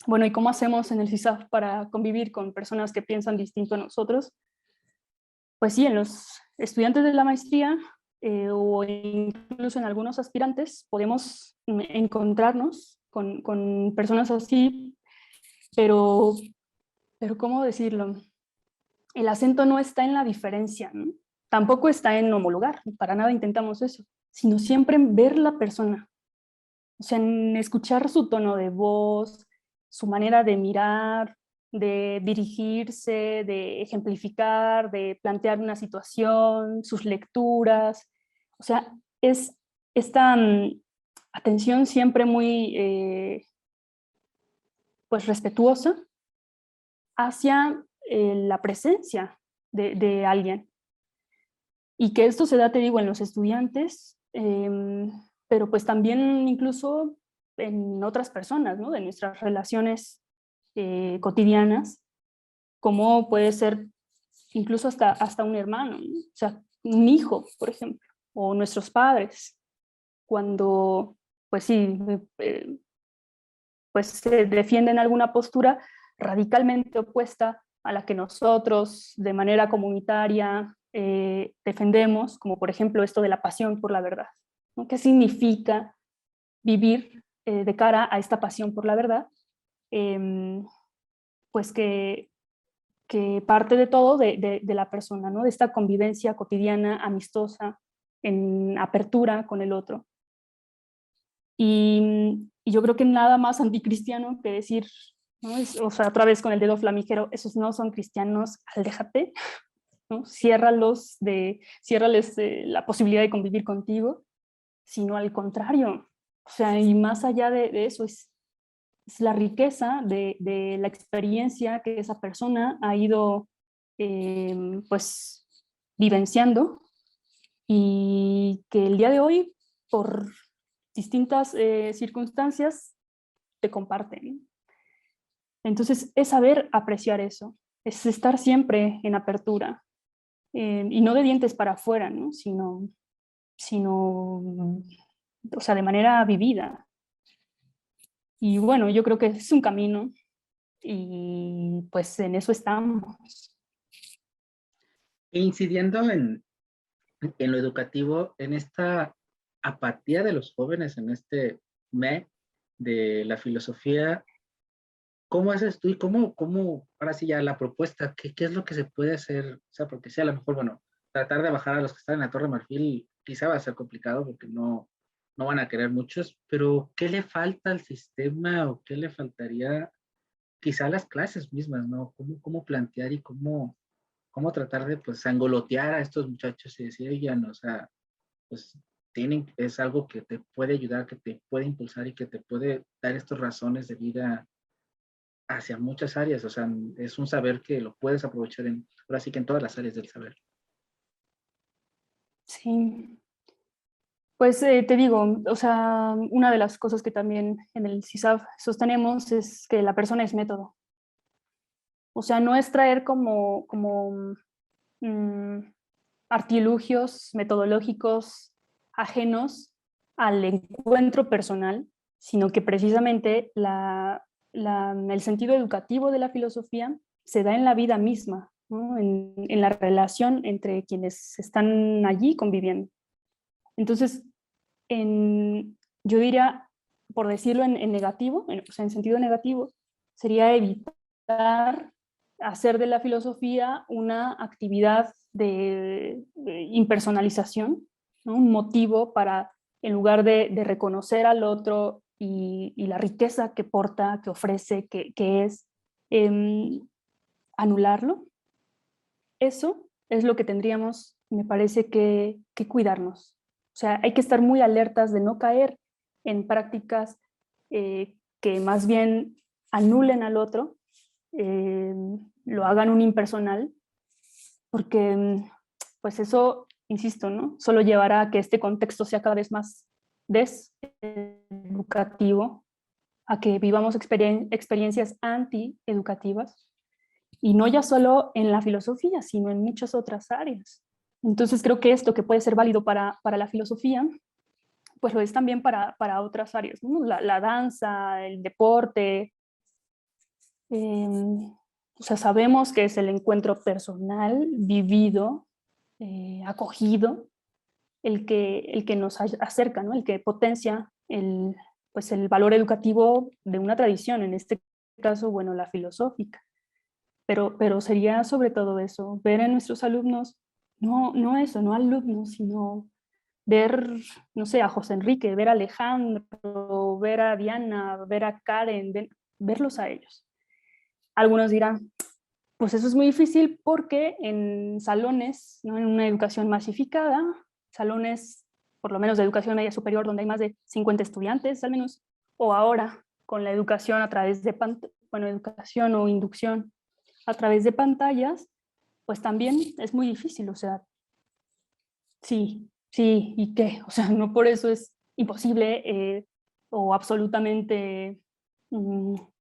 Speaker 2: bueno, ¿y cómo hacemos en el CISAF para convivir con personas que piensan distinto a nosotros? Pues sí, en los estudiantes de la maestría o incluso en algunos aspirantes podemos encontrarnos con personas así, pero ¿cómo decirlo? El acento no está en la diferencia, ¿no? Tampoco está en homologar, para nada intentamos eso, sino siempre en ver la persona, o sea, en escuchar su tono de voz, su manera de mirar, de dirigirse, de ejemplificar, de plantear una situación, sus lecturas, o sea, es esta atención siempre muy pues respetuosa hacia la presencia de alguien. Y que esto se da, te digo, en los estudiantes, pero pues también incluso en otras personas, ¿no? De nuestras relaciones cotidianas, como puede ser incluso hasta un hermano, ¿no? O sea, un hijo, por ejemplo, o nuestros padres, cuando, pues sí, pues se defienden alguna postura radicalmente opuesta a la que nosotros de manera comunitaria defendemos, como por ejemplo esto de la pasión por la verdad, ¿no? ¿Qué significa vivir de cara a esta pasión por la verdad? Pues que parte de todo de la persona, ¿no? De esta convivencia cotidiana, amistosa, en apertura con el otro. Y yo creo que nada más anticristiano que decir, ¿no? O sea, otra vez con el dedo flamígero, esos no son cristianos, aléjate, ¿no? Ciérrales la posibilidad de convivir contigo, sino al contrario. O sea, y más allá de eso, es la riqueza de la experiencia que esa persona ha ido pues vivenciando y que el día de hoy, por distintas circunstancias, te comparten. Entonces, es saber apreciar eso, es estar siempre en apertura, y no de dientes para afuera, ¿no? Sino, o sea, de manera vivida. Y bueno, yo creo que es un camino y pues en eso estamos.
Speaker 1: E incidiendo en lo educativo, en esta apatía de los jóvenes, en este me de la filosofía, ¿cómo haces tú y ahora sí ya la propuesta, qué es lo que se puede hacer? O sea, porque sí, a lo mejor, bueno, tratar de bajar a los que están en la Torre Marfil quizá va a ser complicado porque no van a querer muchos, pero ¿qué le falta al sistema o qué le faltaría quizá a las clases mismas, ¿no? ¿Cómo plantear y cómo tratar de, pues, angolotear a estos muchachos y decir, oigan, o sea, pues, es algo que te puede ayudar, que te puede impulsar y que te puede dar estas razones de vida hacia muchas áreas, o sea, es un saber que lo puedes aprovechar ahora sí que en todas las áreas del saber.
Speaker 2: Sí, pues te digo, o sea, una de las cosas que también en el CISAF sostenemos es que la persona es método. O sea, no es traer como mm, artilugios metodológicos ajenos al encuentro personal, sino que precisamente el sentido educativo de la filosofía se da en la vida misma, ¿no? En la relación entre quienes están allí conviviendo. Entonces, yo diría, por decirlo en negativo, o sea, en sentido negativo, sería evitar hacer de la filosofía una actividad de impersonalización, ¿no? Un motivo para, en lugar de reconocer al otro y la riqueza que porta, que ofrece, que es, em, anularlo. Eso es lo que tendríamos, me parece, que cuidarnos. O sea, hay que estar muy alertas de no caer en prácticas que más bien anulen al otro, eh, lo hagan un impersonal, porque pues eso, insisto, ¿no? Solo llevará a que este contexto sea cada vez más deseducativo, a que vivamos experiencias antieducativas, y no ya solo en la filosofía, sino en muchas otras áreas. Entonces creo que esto que puede ser válido para la filosofía, pues lo es también para otras áreas, ¿no? La danza, el deporte. O sea, sabemos que es el encuentro personal, vivido, acogido, el que nos acerca, ¿no? El que potencia pues el valor educativo de una tradición, en este caso, bueno, la filosófica. Pero sería sobre todo eso, ver en nuestros alumnos, no eso, no alumnos, sino ver, no sé, a José Enrique, ver a Alejandro, ver a Diana, ver a Karen, verlos a ellos. Algunos dirán, pues eso es muy difícil porque en salones, ¿no? En una educación masificada, salones por lo menos de educación media superior donde hay más de 50 estudiantes al menos, o ahora con la educación a través de, bueno, educación o inducción a través de pantallas, pues también es muy difícil, o sea, sí, ¿y qué? O sea, no por eso es imposible o absolutamente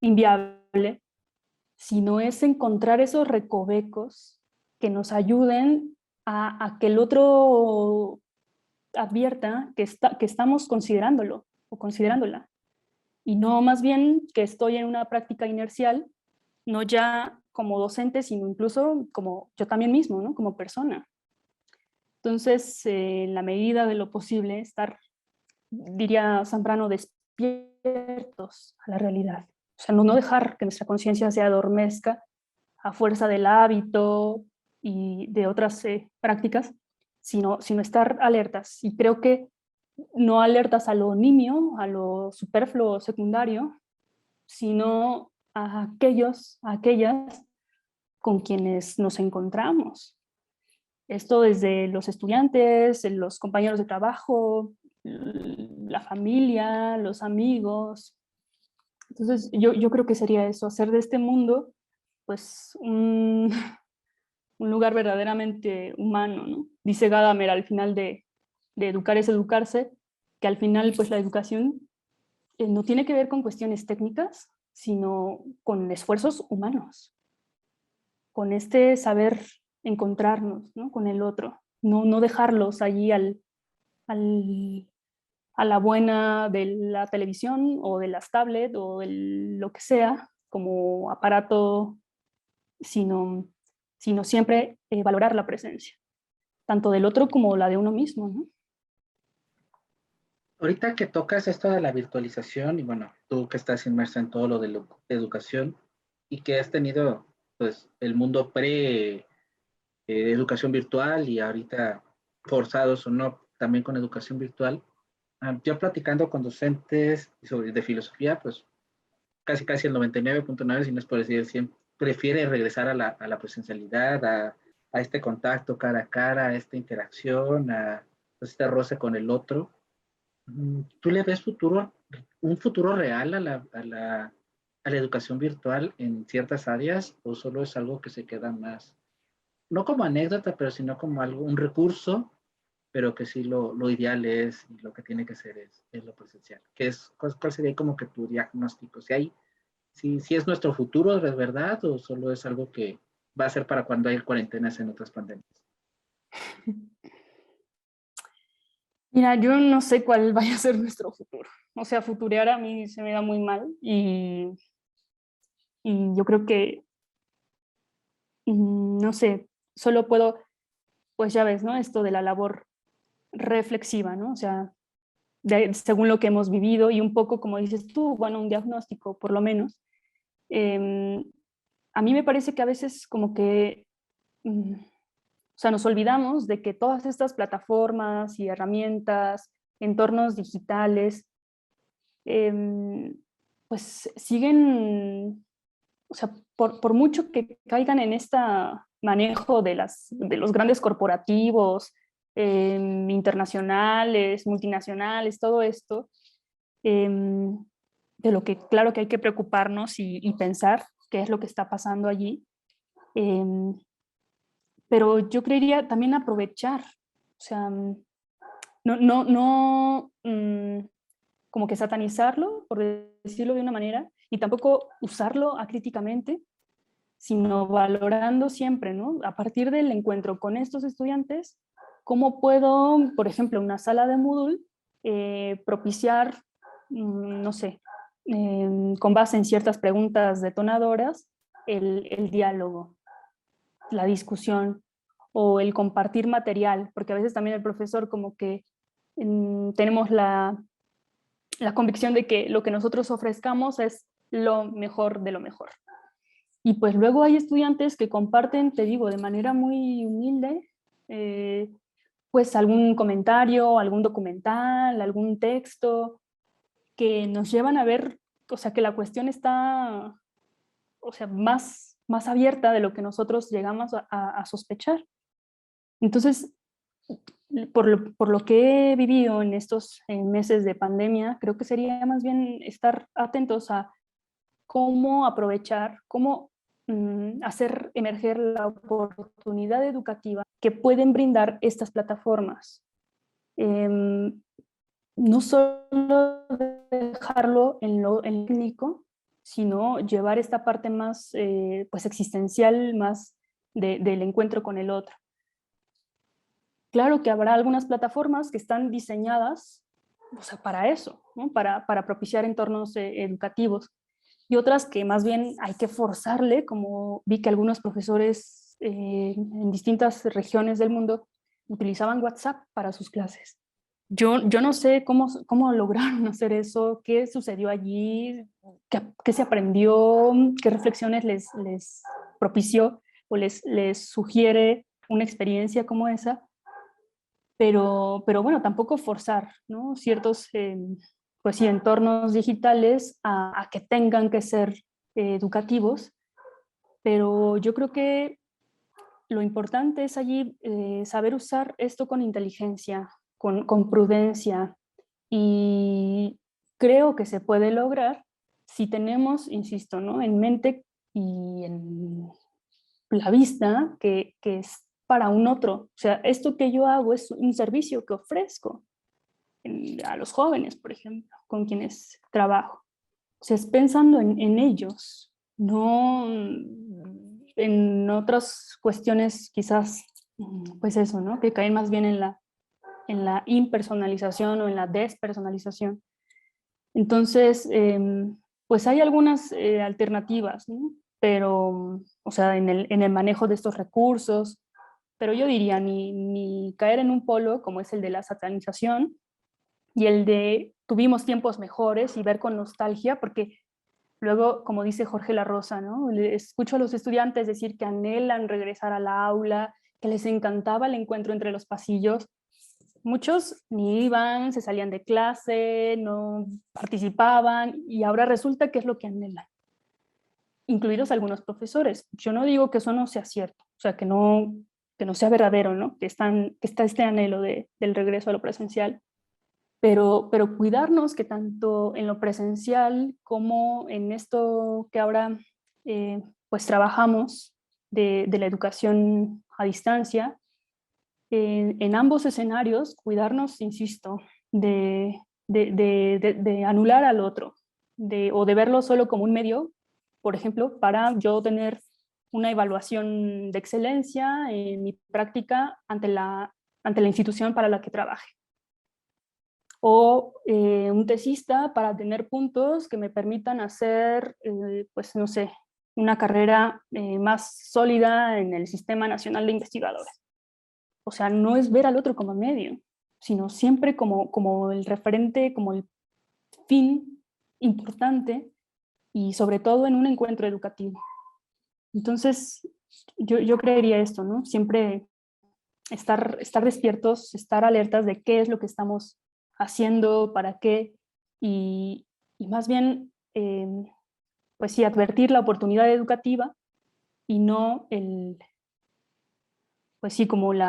Speaker 2: inviable, sino es encontrar esos recovecos que nos ayuden a que el otro advierta que estamos considerándolo o considerándola, y no más bien que estoy en una práctica inercial, no ya como docente, sino incluso como yo también mismo, ¿no? Como persona. Entonces, en la medida de lo posible, estar, diría Zambrano, despiertos a la realidad. O sea, no dejar que nuestra conciencia se adormezca a fuerza del hábito y de otras prácticas, sino estar alertas. Y creo que no alertas a lo nimio, a lo superfluo secundario, sino a a aquellas con quienes nos encontramos. Esto desde los estudiantes, los compañeros de trabajo, la familia, los amigos. Entonces yo creo que sería eso, hacer de este mundo pues un lugar verdaderamente humano, ¿no? Dice Gadamer al final de Educar es educarse, que al final pues la educación no tiene que ver con cuestiones técnicas, sino con esfuerzos humanos, con este saber encontrarnos, ¿no? Con el otro, no dejarlos allí a la buena de la televisión o de las tablets o de lo que sea como aparato, sino, sino siempre valorar la presencia, tanto del otro como la de uno mismo, ¿no?
Speaker 1: Ahorita que tocas esto de la virtualización y bueno, tú que estás inmersa en todo lo de educación y que has tenido pues el mundo pre educación virtual y ahorita forzados o no también con educación virtual, yo platicando con docentes sobre, de filosofía, pues casi el 99.9, si no es por decir el 100, prefiere regresar a la presencialidad, a este contacto cara a cara, a esta interacción, a pues, este roce con el otro. ¿Tú le ves futuro, un futuro real a la educación virtual en ciertas áreas o solo es algo que se queda más, no como anécdota, pero sino como algo, un recurso, pero que sí lo ideal es y lo que tiene que ser es lo presencial? ¿Qué es, cuál sería como que tu diagnóstico? Si es nuestro futuro de verdad o solo es algo que va a ser para cuando hay cuarentenas en otras pandemias?
Speaker 2: Mira, yo no sé cuál vaya a ser nuestro futuro. O sea, futurear a mí se me da muy mal y yo creo que, no sé, solo puedo, pues ya ves, ¿no? Esto de la labor reflexiva, ¿no? O sea, según lo que hemos vivido y un poco, como dices tú, bueno, un diagnóstico por lo menos. Eh, a mí me parece que a veces como que, o sea, nos olvidamos de que todas estas plataformas y herramientas, entornos digitales, eh, pues siguen, o sea, por mucho que caigan en este manejo de los grandes corporativos, internacionales, multinacionales, todo esto, eh, de lo que claro que hay que preocuparnos y pensar qué es lo que está pasando allí. Eh, pero yo creería también aprovechar, o sea, no como que satanizarlo, por decirlo de una manera, y tampoco usarlo acríticamente, sino valorando siempre, ¿no? A partir del encuentro con estos estudiantes, ¿cómo puedo, por ejemplo, en una sala de Moodle, propiciar, no sé, con base en ciertas preguntas detonadoras, el diálogo, la discusión o el compartir material? Porque a veces también el profesor como que tenemos la convicción de que lo que nosotros ofrezcamos es lo mejor de lo mejor. Y pues luego hay estudiantes que comparten, te digo, de manera muy humilde, eh, pues algún comentario, algún documental, algún texto, que nos llevan a ver, o sea, que la cuestión está, o sea, más abierta de lo que nosotros llegamos a sospechar. Entonces, por lo que he vivido en estos meses de pandemia, creo que sería más bien estar atentos a cómo aprovechar, cómo hacer emerger la oportunidad educativa que pueden brindar estas plataformas. no solo dejarlo en lo técnico, sino llevar esta parte más pues existencial, más del encuentro con el otro. Claro que habrá algunas plataformas que están diseñadas, o sea, para eso, ¿no? Para propiciar entornos educativos, y otras que más bien hay que forzarle, como vi que algunos profesores en distintas regiones del mundo utilizaban WhatsApp para sus clases. Yo no sé cómo lograron hacer eso, qué sucedió allí, qué se aprendió, qué reflexiones les propició o les sugiere una experiencia como esa, pero bueno, tampoco forzar, ¿no? Ciertos pues sí, entornos digitales a que tengan que ser educativos, pero yo creo que lo importante es allí saber usar esto con inteligencia, con prudencia, y creo que se puede lograr si tenemos, insisto, ¿no? En mente y en la vista que es para un otro. O sea, esto que yo hago es un servicio que ofrezco a los jóvenes, por ejemplo, con quienes trabajo. O sea, es pensando en ellos, no en otras cuestiones quizás, pues eso, ¿no? Que caen más bien en la impersonalización o en la despersonalización. Entonces, pues hay algunas alternativas, ¿no? Pero, o sea, en el manejo de estos recursos, pero yo diría ni caer en un polo como es el de la satanización y el de tuvimos tiempos mejores y ver con nostalgia, porque luego, como dice Jorge La Rosa, ¿no? Escucho a los estudiantes decir que anhelan regresar al aula, que les encantaba el encuentro entre los pasillos. Muchos ni iban, se salían de clase, no participaban y ahora resulta que es lo que anhelan, incluidos algunos profesores. Yo no digo que eso no sea cierto, o sea, que no sea verdadero, ¿no? Que está este anhelo del regreso a lo presencial, pero cuidarnos que tanto en lo presencial como en esto que ahora pues trabajamos de la educación a distancia, en ambos escenarios, cuidarnos, insisto, de anular al otro, o de verlo solo como un medio, por ejemplo, para yo tener una evaluación de excelencia en mi práctica ante la institución para la que trabaje. O un tesista para tener puntos que me permitan hacer, pues no sé, una carrera más sólida en el Sistema Nacional de Investigadores. O sea, no es ver al otro como medio, sino siempre como el referente, como el fin importante y sobre todo en un encuentro educativo. Entonces, yo creería esto, ¿no? Siempre estar despiertos, estar alertas de qué es lo que estamos haciendo, para qué, y más bien, pues sí, advertir la oportunidad educativa y no pues sí, como el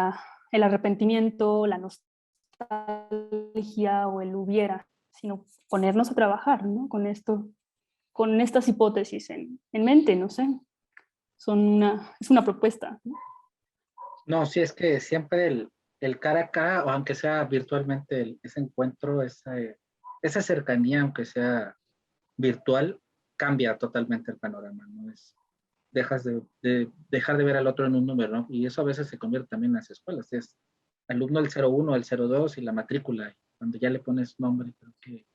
Speaker 2: arrepentimiento, la nostalgia o el hubiera, sino ponernos a trabajar, ¿no? Con esto, con estas hipótesis en mente, no sé, es una propuesta, ¿no?
Speaker 1: No, sí, es que siempre el cara a cara, o aunque sea virtualmente, ese encuentro, esa cercanía, aunque sea virtual, cambia totalmente el panorama, ¿no? Dejas dejar de ver al otro en un número, ¿no? Y eso a veces se convierte también en las escuelas, es alumno del 01, el 02 y la matrícula, cuando ya le pones nombre, creo que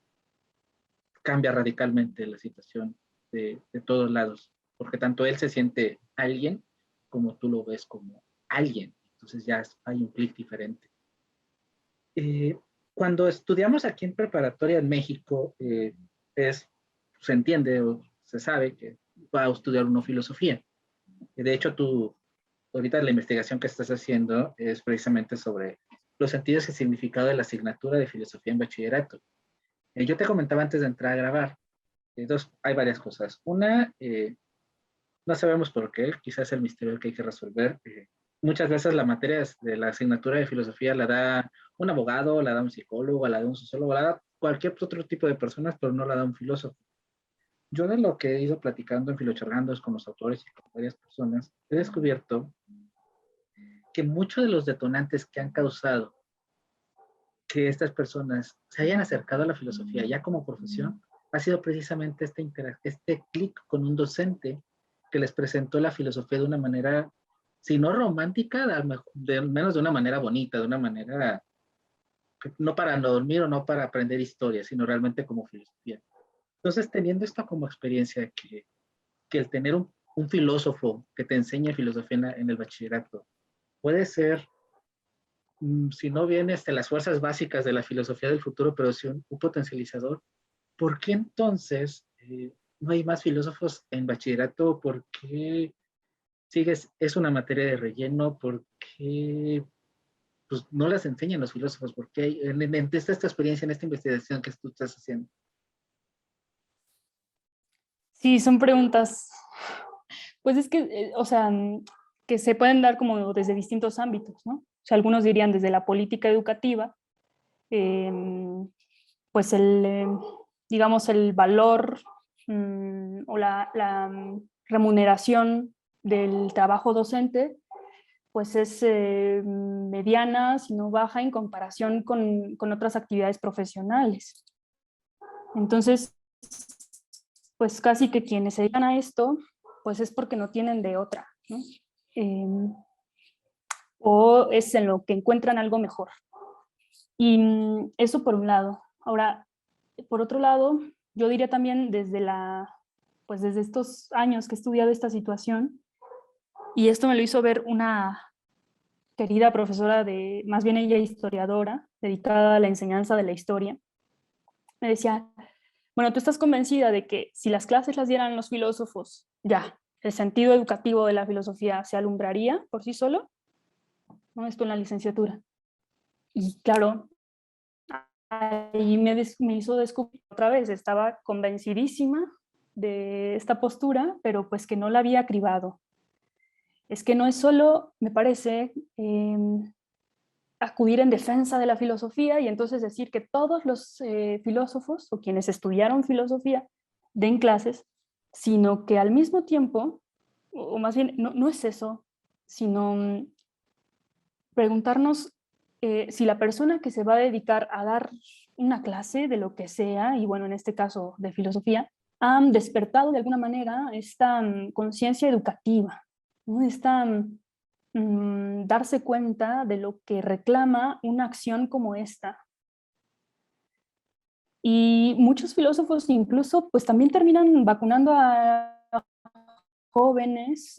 Speaker 1: cambia radicalmente la situación de todos lados, porque tanto él se siente alguien como tú lo ves como alguien, entonces ya hay un clic diferente. Eh, Cuando estudiamos aquí en preparatoria en México, se entiende o se sabe que va a estudiar una filosofía. De hecho, ahorita la investigación que estás haciendo es precisamente sobre los sentidos y significado de la asignatura de filosofía en bachillerato. Yo te comentaba antes de entrar a grabar, hay varias cosas. Una, no sabemos por qué, quizás el misterio que hay que resolver. Muchas veces la materia de la asignatura de filosofía la da un abogado, la da un psicólogo, la da un sociólogo, la da cualquier otro tipo de personas, pero no la da un filósofo. Yo de lo que he ido platicando en Filocharlandos con los autores y con varias personas, he descubierto que muchos de los detonantes que han causado que estas personas se hayan acercado a la filosofía ya como profesión ha sido precisamente este clic con un docente que les presentó la filosofía de una manera, si no romántica, de menos de una manera bonita, de una manera no para no dormir o no para aprender historia, sino realmente como filosofía. Entonces, teniendo esto como experiencia, que el tener un filósofo que te enseñe filosofía en el bachillerato puede ser, si no bien las fuerzas básicas de la filosofía del futuro, pero sí un potencializador, ¿por qué entonces no hay más filósofos en bachillerato? ¿Por qué es una materia de relleno? ¿Por qué pues, no las enseñan los filósofos? ¿Por qué en esta experiencia, en esta investigación que tú estás haciendo?
Speaker 2: Sí, son preguntas, pues es que, o sea, que se pueden dar como desde distintos ámbitos, ¿no? O sea, algunos dirían desde la política educativa, pues digamos, el valor o la remuneración del trabajo docente, pues es mediana, si no baja, en comparación con otras actividades profesionales. Entonces, pues casi que quienes se dedican a esto, pues es porque no tienen de otra, ¿no? O es en lo que encuentran algo mejor. Y eso por un lado. Ahora, por otro lado, yo diría también pues desde estos años que he estudiado esta situación, y esto me lo hizo ver una querida profesora más bien ella historiadora, dedicada a la enseñanza de la historia, me decía, bueno, tú estás convencida de que si las clases las dieran los filósofos, ya, el sentido educativo de la filosofía se alumbraría por sí solo, ¿no? Esto en la licenciatura. Y claro, ahí me hizo descubrir otra vez, estaba convencidísima de esta postura, pero pues que no la había cribado. Es que no es solo, me parece, acudir en defensa de la filosofía y entonces decir que todos los filósofos o quienes estudiaron filosofía den clases, sino que al mismo tiempo, o más bien no es eso, sino preguntarnos si la persona que se va a dedicar a dar una clase de lo que sea, y bueno, en este caso de filosofía, han despertado de alguna manera esta conciencia educativa, ¿no? Esta darse cuenta de lo que reclama una acción como esta. Y muchos filósofos incluso pues también terminan vacunando a jóvenes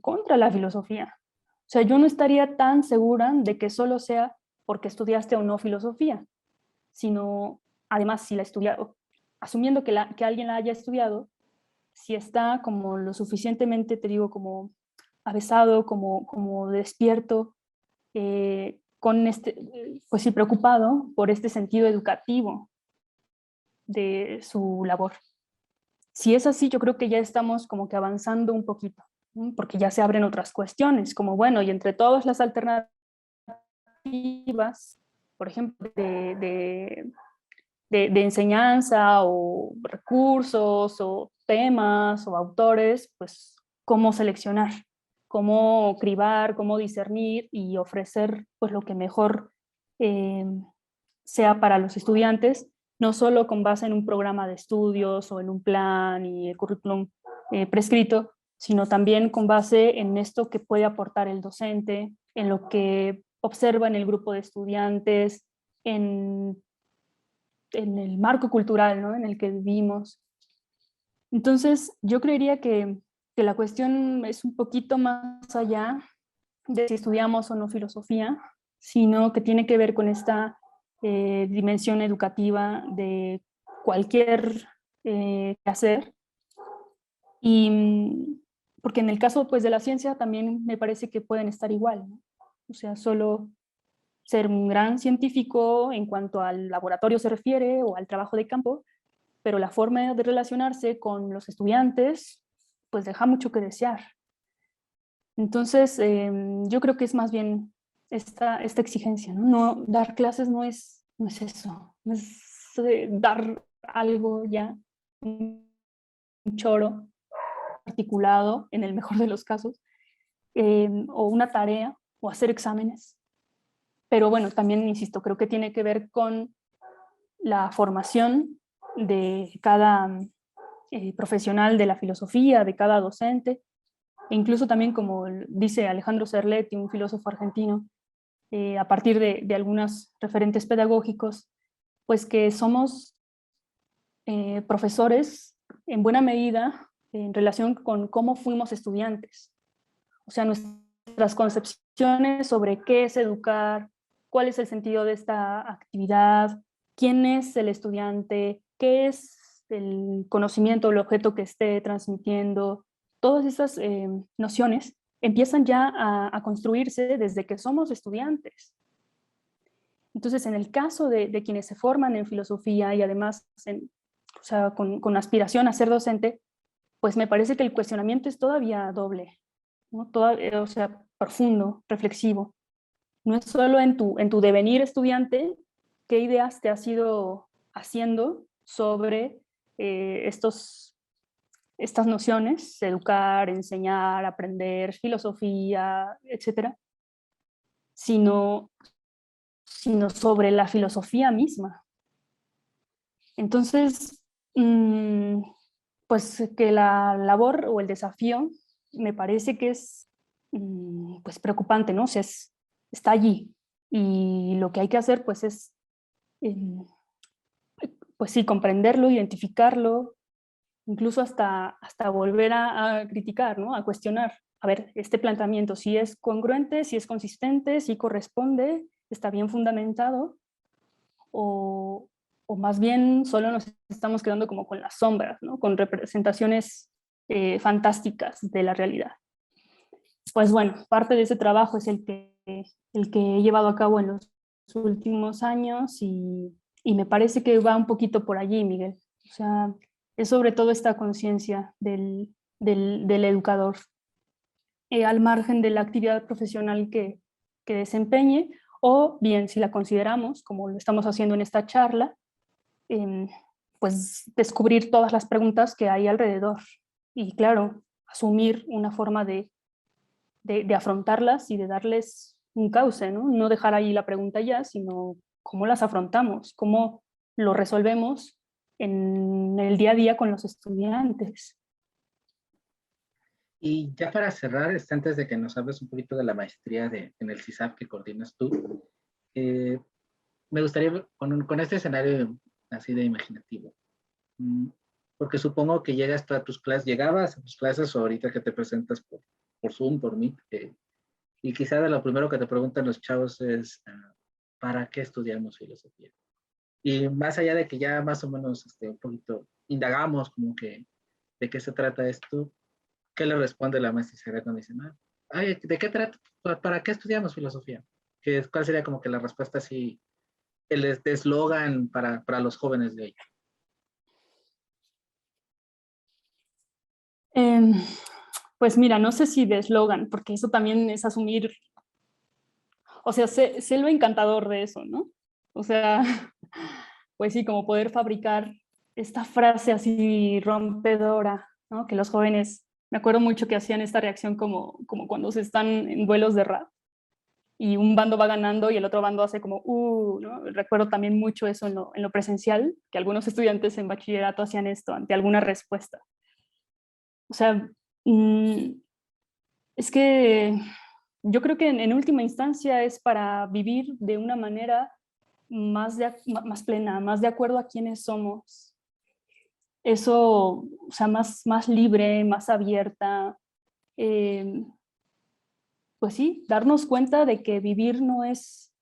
Speaker 2: contra la filosofía. O sea, yo no estaría tan segura de que solo sea porque estudiaste o no filosofía, sino además si la estudiado, asumiendo que alguien la haya estudiado, si está como lo suficientemente, te digo, como avesado, como despierto, pues sí, preocupado por este sentido educativo de su labor. Si es así, yo creo que ya estamos como que avanzando un poquito, ¿no? Porque ya se abren otras cuestiones, como bueno, y entre todas las alternativas, por ejemplo, de enseñanza o recursos o temas o autores, pues cómo seleccionar, cómo cribar, cómo discernir y ofrecer pues lo que mejor eh, sea para los estudiantes, no solo con base en un programa de estudios o en un plan y el currículum prescrito, sino también con base en esto que puede aportar el docente, en lo que observa en el grupo de estudiantes, en el marco cultural, ¿no? En el que vivimos. Entonces, yo creería que la cuestión es un poquito más allá de si estudiamos o no filosofía, sino que tiene que ver con esta dimensión educativa de cualquier hacer. Y porque en el caso pues, de la ciencia también me parece que pueden estar igual, ¿no? O sea, solo ser un gran científico en cuanto al laboratorio se refiere o al trabajo de campo, pero la forma de relacionarse con los estudiantes pues deja mucho que desear. Entonces, yo creo que es más bien esta exigencia, ¿no? No, dar clases no es eso, no es dar algo ya, un choro articulado en el mejor de los casos, o una tarea, o hacer exámenes. Pero bueno, también, insisto, creo que tiene que ver con la formación de cada profesional de la filosofía, de cada docente, e incluso también, como dice Alejandro Cerletti, un filósofo argentino, a partir de algunos referentes pedagógicos, pues que somos profesores en buena medida en relación con cómo fuimos estudiantes. O sea, nuestras concepciones sobre qué es educar, cuál es el sentido de esta actividad, quién es el estudiante, qué es el conocimiento, el objeto que esté transmitiendo, todas esas nociones empiezan ya a construirse desde que somos estudiantes. Entonces, en el caso de quienes se forman en filosofía y además o sea, con aspiración a ser docente, pues me parece que el cuestionamiento es todavía doble, ¿no? O sea, profundo, reflexivo. No es solo en tu devenir estudiante, qué ideas te has ido haciendo sobre estas nociones, educar, enseñar, aprender, filosofía, etcétera, sino, sino sobre la filosofía misma. Entonces, pues que la labor o el desafío me parece que es pues preocupante, ¿no? O sea, está allí y lo que hay que hacer pues es, pues sí, comprenderlo, identificarlo, incluso hasta volver a criticar, ¿no? A cuestionar, a ver, este planteamiento, si es congruente, si es consistente, si corresponde, está bien fundamentado, o, o más bien solo nos estamos quedando como con las sombras, ¿no? Con representaciones fantásticas de la realidad. Pues bueno, parte de ese trabajo es el que he llevado a cabo en los últimos años y me parece que va un poquito por allí, Miguel. O sea, es sobre todo esta conciencia del educador, al margen de la actividad profesional que desempeñe, o bien si la consideramos, como lo estamos haciendo en esta charla, eh, pues descubrir todas las preguntas que hay alrededor y claro, asumir una forma de afrontarlas y de darles un cauce, ¿no? No dejar ahí la pregunta ya, sino cómo las afrontamos, cómo lo resolvemos en el día a día con los estudiantes.
Speaker 1: Y ya para cerrar, antes de que nos hables un poquito de la maestría en el CISAP que coordinas tú, eh, me gustaría con este escenario así de imaginativo, mm, porque supongo que llegas tú a tus clases, llegabas a tus clases o ahorita que te presentas por Zoom, por Meet, y quizá de lo primero que te preguntan los chavos es, ¿para qué estudiamos filosofía? Y más allá de que ya más o menos un poquito indagamos como que de qué se trata esto, ¿qué le responde la maestra cuando dice, ay, ¿de qué trata? ¿Para qué estudiamos filosofía? ¿Cuál sería como que la respuesta así, el eslogan para los jóvenes de hoy?
Speaker 2: Eh, pues mira, no sé si de eslogan, porque eso también es asumir, o sea, sé lo encantador de eso, ¿no? O sea, pues sí, como poder fabricar esta frase así rompedora, ¿no? Que los jóvenes, me acuerdo mucho que hacían esta reacción como cuando se están en duelos de rap y un bando va ganando y el otro bando hace como, ¿no? Recuerdo también mucho eso en lo presencial, que algunos estudiantes en bachillerato hacían esto ante alguna respuesta. O sea, es que yo creo que en última instancia es para vivir de una manera más plena, más de acuerdo a quiénes somos. Eso, o sea, más libre, más abierta. Eh, pues sí, darnos cuenta de que vivir no es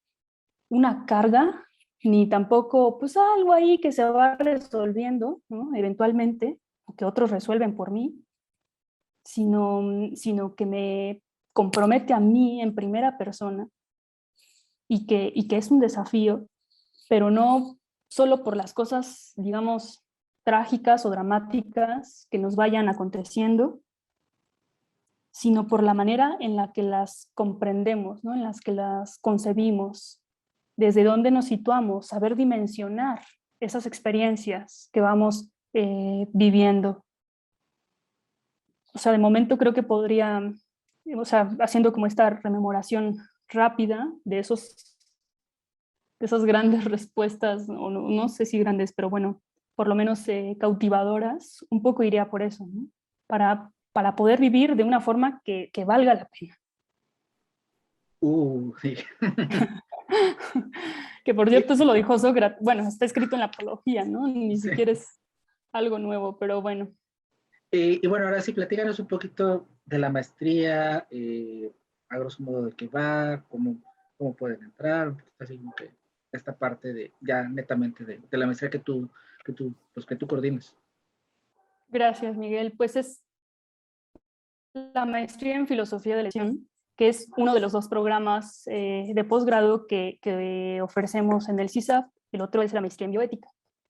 Speaker 2: una carga, ni tampoco pues algo ahí que se va resolviendo, ¿no? Eventualmente, o que otros resuelven por mí, sino que me compromete a mí en primera persona y que es un desafío, pero no solo por las cosas, digamos, trágicas o dramáticas que nos vayan aconteciendo, sino por la manera en la que las comprendemos, ¿no? En las que las concebimos, desde dónde nos situamos, saber dimensionar esas experiencias que vamos viviendo. O sea, de momento creo que podría, o sea, haciendo como esta rememoración rápida de esos esas grandes respuestas, o no, no sé si grandes, pero bueno, por lo menos cautivadoras, un poco iría por eso, ¿no? Para poder vivir de una forma que valga la pena.
Speaker 1: Sí.
Speaker 2: Que por
Speaker 1: Y,
Speaker 2: cierto, eso lo dijo Sócrates, bueno, está escrito en la Apología, ¿no? Ni
Speaker 1: sí.
Speaker 2: siquiera es algo nuevo, pero bueno.
Speaker 1: Y bueno, ahora sí, platícanos un poquito de la maestría, a grosso modo de qué va, cómo pueden entrar, un poquito así como que esta parte de ya netamente de la maestría pues, que tú coordinas.
Speaker 2: Gracias, Miguel. Pues es la maestría en filosofía de la educación, que es uno de los dos programas de posgrado que ofrecemos en el CISAF, el otro es la maestría en bioética.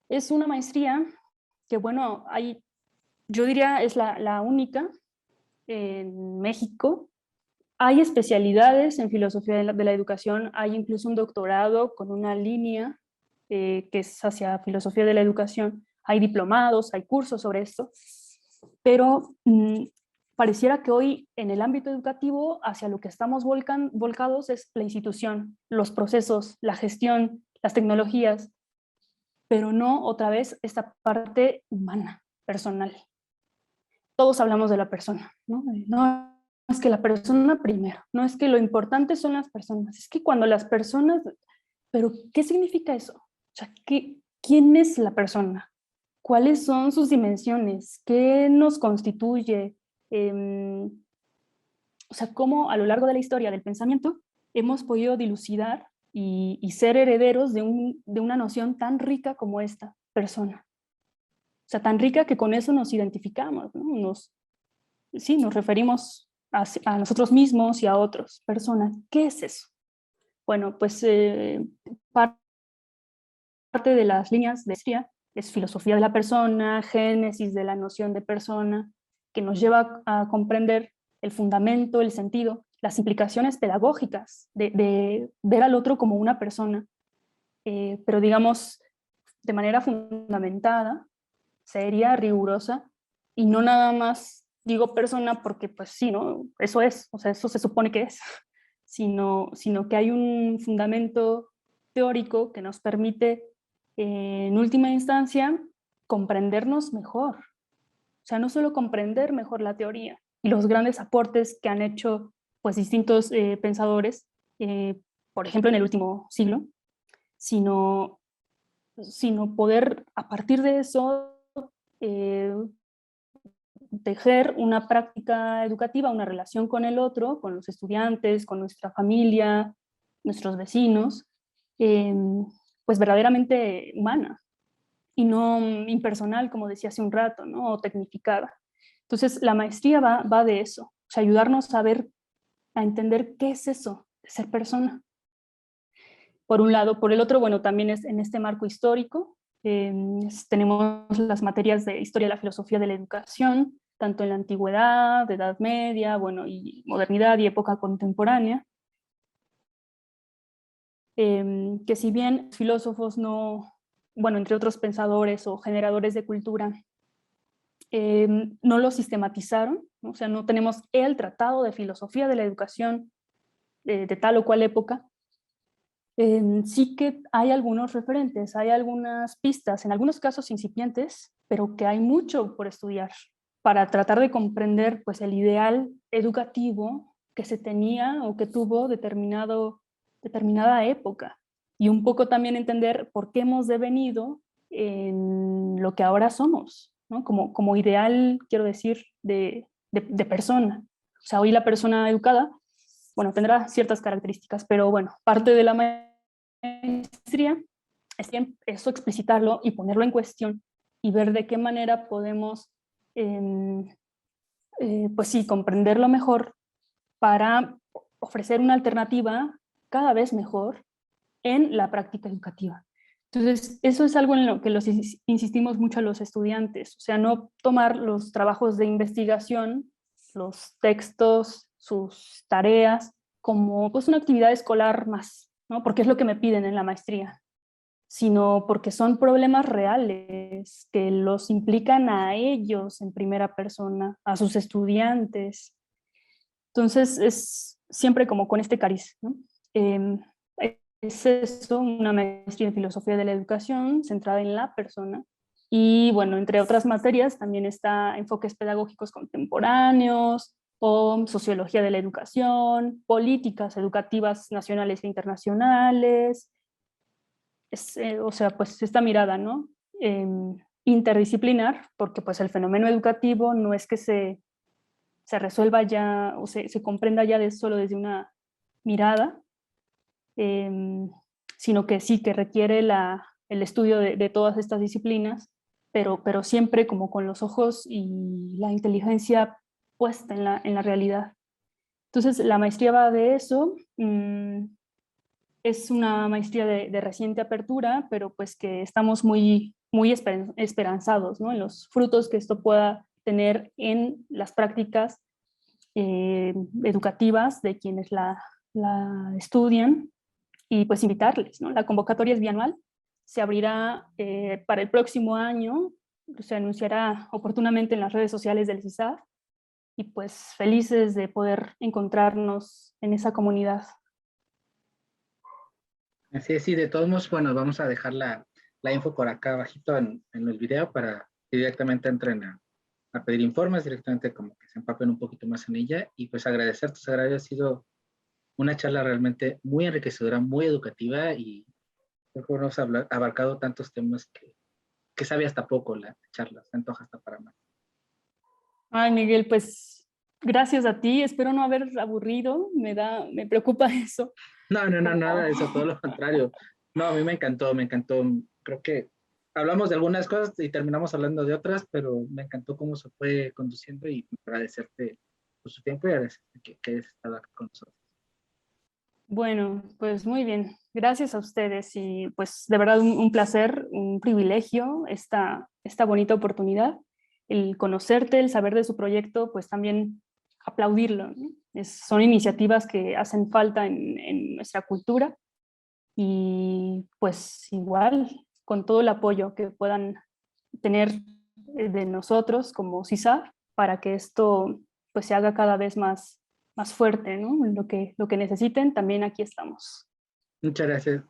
Speaker 2: Es una maestría que, bueno, yo diría es la única en México. Hay especialidades en filosofía de la educación, hay incluso un doctorado con una línea que es hacia filosofía de la educación, hay diplomados, hay cursos sobre esto, pero pareciera que hoy en el ámbito educativo hacia lo que estamos volcados es la institución, los procesos, la gestión, las tecnologías, pero no otra vez esta parte humana, personal. Todos hablamos de la persona, ¿no? No es que la persona primero, no es que lo importante son las personas, es que cuando las personas, pero ¿qué significa eso? O sea, ¿quién es la persona? ¿Cuáles son sus dimensiones? ¿Qué nos constituye? O sea, cómo a lo largo de la historia del pensamiento hemos podido dilucidar y ser herederos de una noción tan rica como esta persona. O sea, tan rica que con eso nos identificamos, ¿no? Sí, nos referimos a nosotros mismos y a otros personas. ¿Qué es eso? Bueno, pues parte de las líneas de maestría es filosofía de la persona, génesis de la noción de persona, que nos lleva a comprender el fundamento, el sentido, las implicaciones pedagógicas de ver al otro como una persona, pero digamos de manera fundamentada, seria, rigurosa, y no nada más digo persona porque pues sí, ¿no? Eso es, o sea, eso se supone que es, sino que hay un fundamento teórico que nos permite, en última instancia, comprendernos mejor. O sea, no solo comprender mejor la teoría y los grandes aportes que han hecho pues distintos pensadores, eh, por ejemplo, en el último siglo, sino, sino poder a partir de eso eh, tejer una práctica educativa, una relación con el otro, con los estudiantes, con nuestra familia, nuestros vecinos, eh, pues verdaderamente humana y no impersonal, como decía hace un rato, ¿no? O tecnificada. Entonces, la maestría va de eso, o sea, ayudarnos a ver, a entender qué es eso de ser persona. Por un lado, por el otro, bueno, también es en este marco histórico. Tenemos las materias de historia de la filosofía de la educación, tanto en la antigüedad, Edad Media, bueno, y modernidad y época contemporánea, que si bien filósofos no, bueno, entre otros pensadores o generadores de cultura, no lo sistematizaron, ¿no? O sea, no tenemos el tratado de filosofía de la educación de tal o cual época, sí que hay algunos referentes, hay algunas pistas, en algunos casos incipientes, pero que hay mucho por estudiar para tratar de comprender pues, el ideal educativo que se tenía o que tuvo determinada época y un poco también entender por qué hemos devenido en lo que ahora somos, ¿no? Como ideal, quiero decir, de persona. O sea, hoy la persona educada bueno, tendrá ciertas características, pero bueno, parte de la maestría es eso explicitarlo y ponerlo en cuestión y ver de qué manera podemos, pues sí, comprenderlo mejor para ofrecer una alternativa cada vez mejor en la práctica educativa. Entonces, eso es algo en lo que los insistimos mucho a los estudiantes, o sea, no tomar los trabajos de investigación, los textos, sus tareas, como pues una actividad escolar más, ¿no? Porque es lo que me piden en la maestría, sino porque son problemas reales que los implican a ellos en primera persona, a sus estudiantes. Entonces, es siempre como con este cariz, ¿no? es eso, una maestría en filosofía de la educación centrada en la persona. Y bueno, entre otras materias también está enfoques pedagógicos contemporáneos o sociología de la educación, políticas educativas nacionales e internacionales. O sea, pues esta mirada, ¿no? Interdisciplinar, porque pues el fenómeno educativo no es que se resuelva ya o se comprenda ya solo desde una mirada, sino que sí, que requiere el estudio de todas estas disciplinas, pero siempre como con los ojos y la inteligencia puesta en la realidad. Entonces, la maestría va de eso. Es una maestría de reciente apertura, pero pues que estamos muy esperanzados, ¿no? En los frutos que esto pueda tener en las prácticas educativas de quienes la estudian y pues invitarles, ¿no? La convocatoria es bianual, se abrirá para el próximo año, se anunciará oportunamente en las redes sociales del CISAF y pues felices de poder encontrarnos en esa comunidad.
Speaker 1: Así es, y de todos modos, bueno, vamos a dejar la info por acá abajito en el video para que directamente entren a pedir informes, directamente como que se empapen un poquito más en ella y pues agradecerte, Sagrario, ha sido una charla realmente muy enriquecedora, muy educativa y creo que hemos abarcado tantos temas que sabe hasta poco la charla, se antoja hasta para más.
Speaker 2: Ay, Miguel, pues gracias a ti, espero no haber aburrido, me preocupa eso.
Speaker 1: No, no, no, nada
Speaker 2: Como...
Speaker 1: de eso, todo lo contrario. No, a mí me encantó, me encantó. Creo que hablamos de algunas cosas y terminamos hablando de otras, pero me encantó cómo se fue conduciendo y agradecerte por su tiempo y agradecerte que hayas estado acá con nosotros.
Speaker 2: Bueno, pues muy bien. Gracias a ustedes y pues de verdad un placer, un privilegio esta bonita oportunidad. El conocerte, el saber de su proyecto, pues también aplaudirlo, ¿no? Son iniciativas que hacen falta en nuestra cultura y pues igual con todo el apoyo que puedan tener de nosotros como CISAF para que esto pues se haga cada vez más fuerte, ¿no? Lo que necesiten, también aquí estamos.
Speaker 1: Muchas gracias.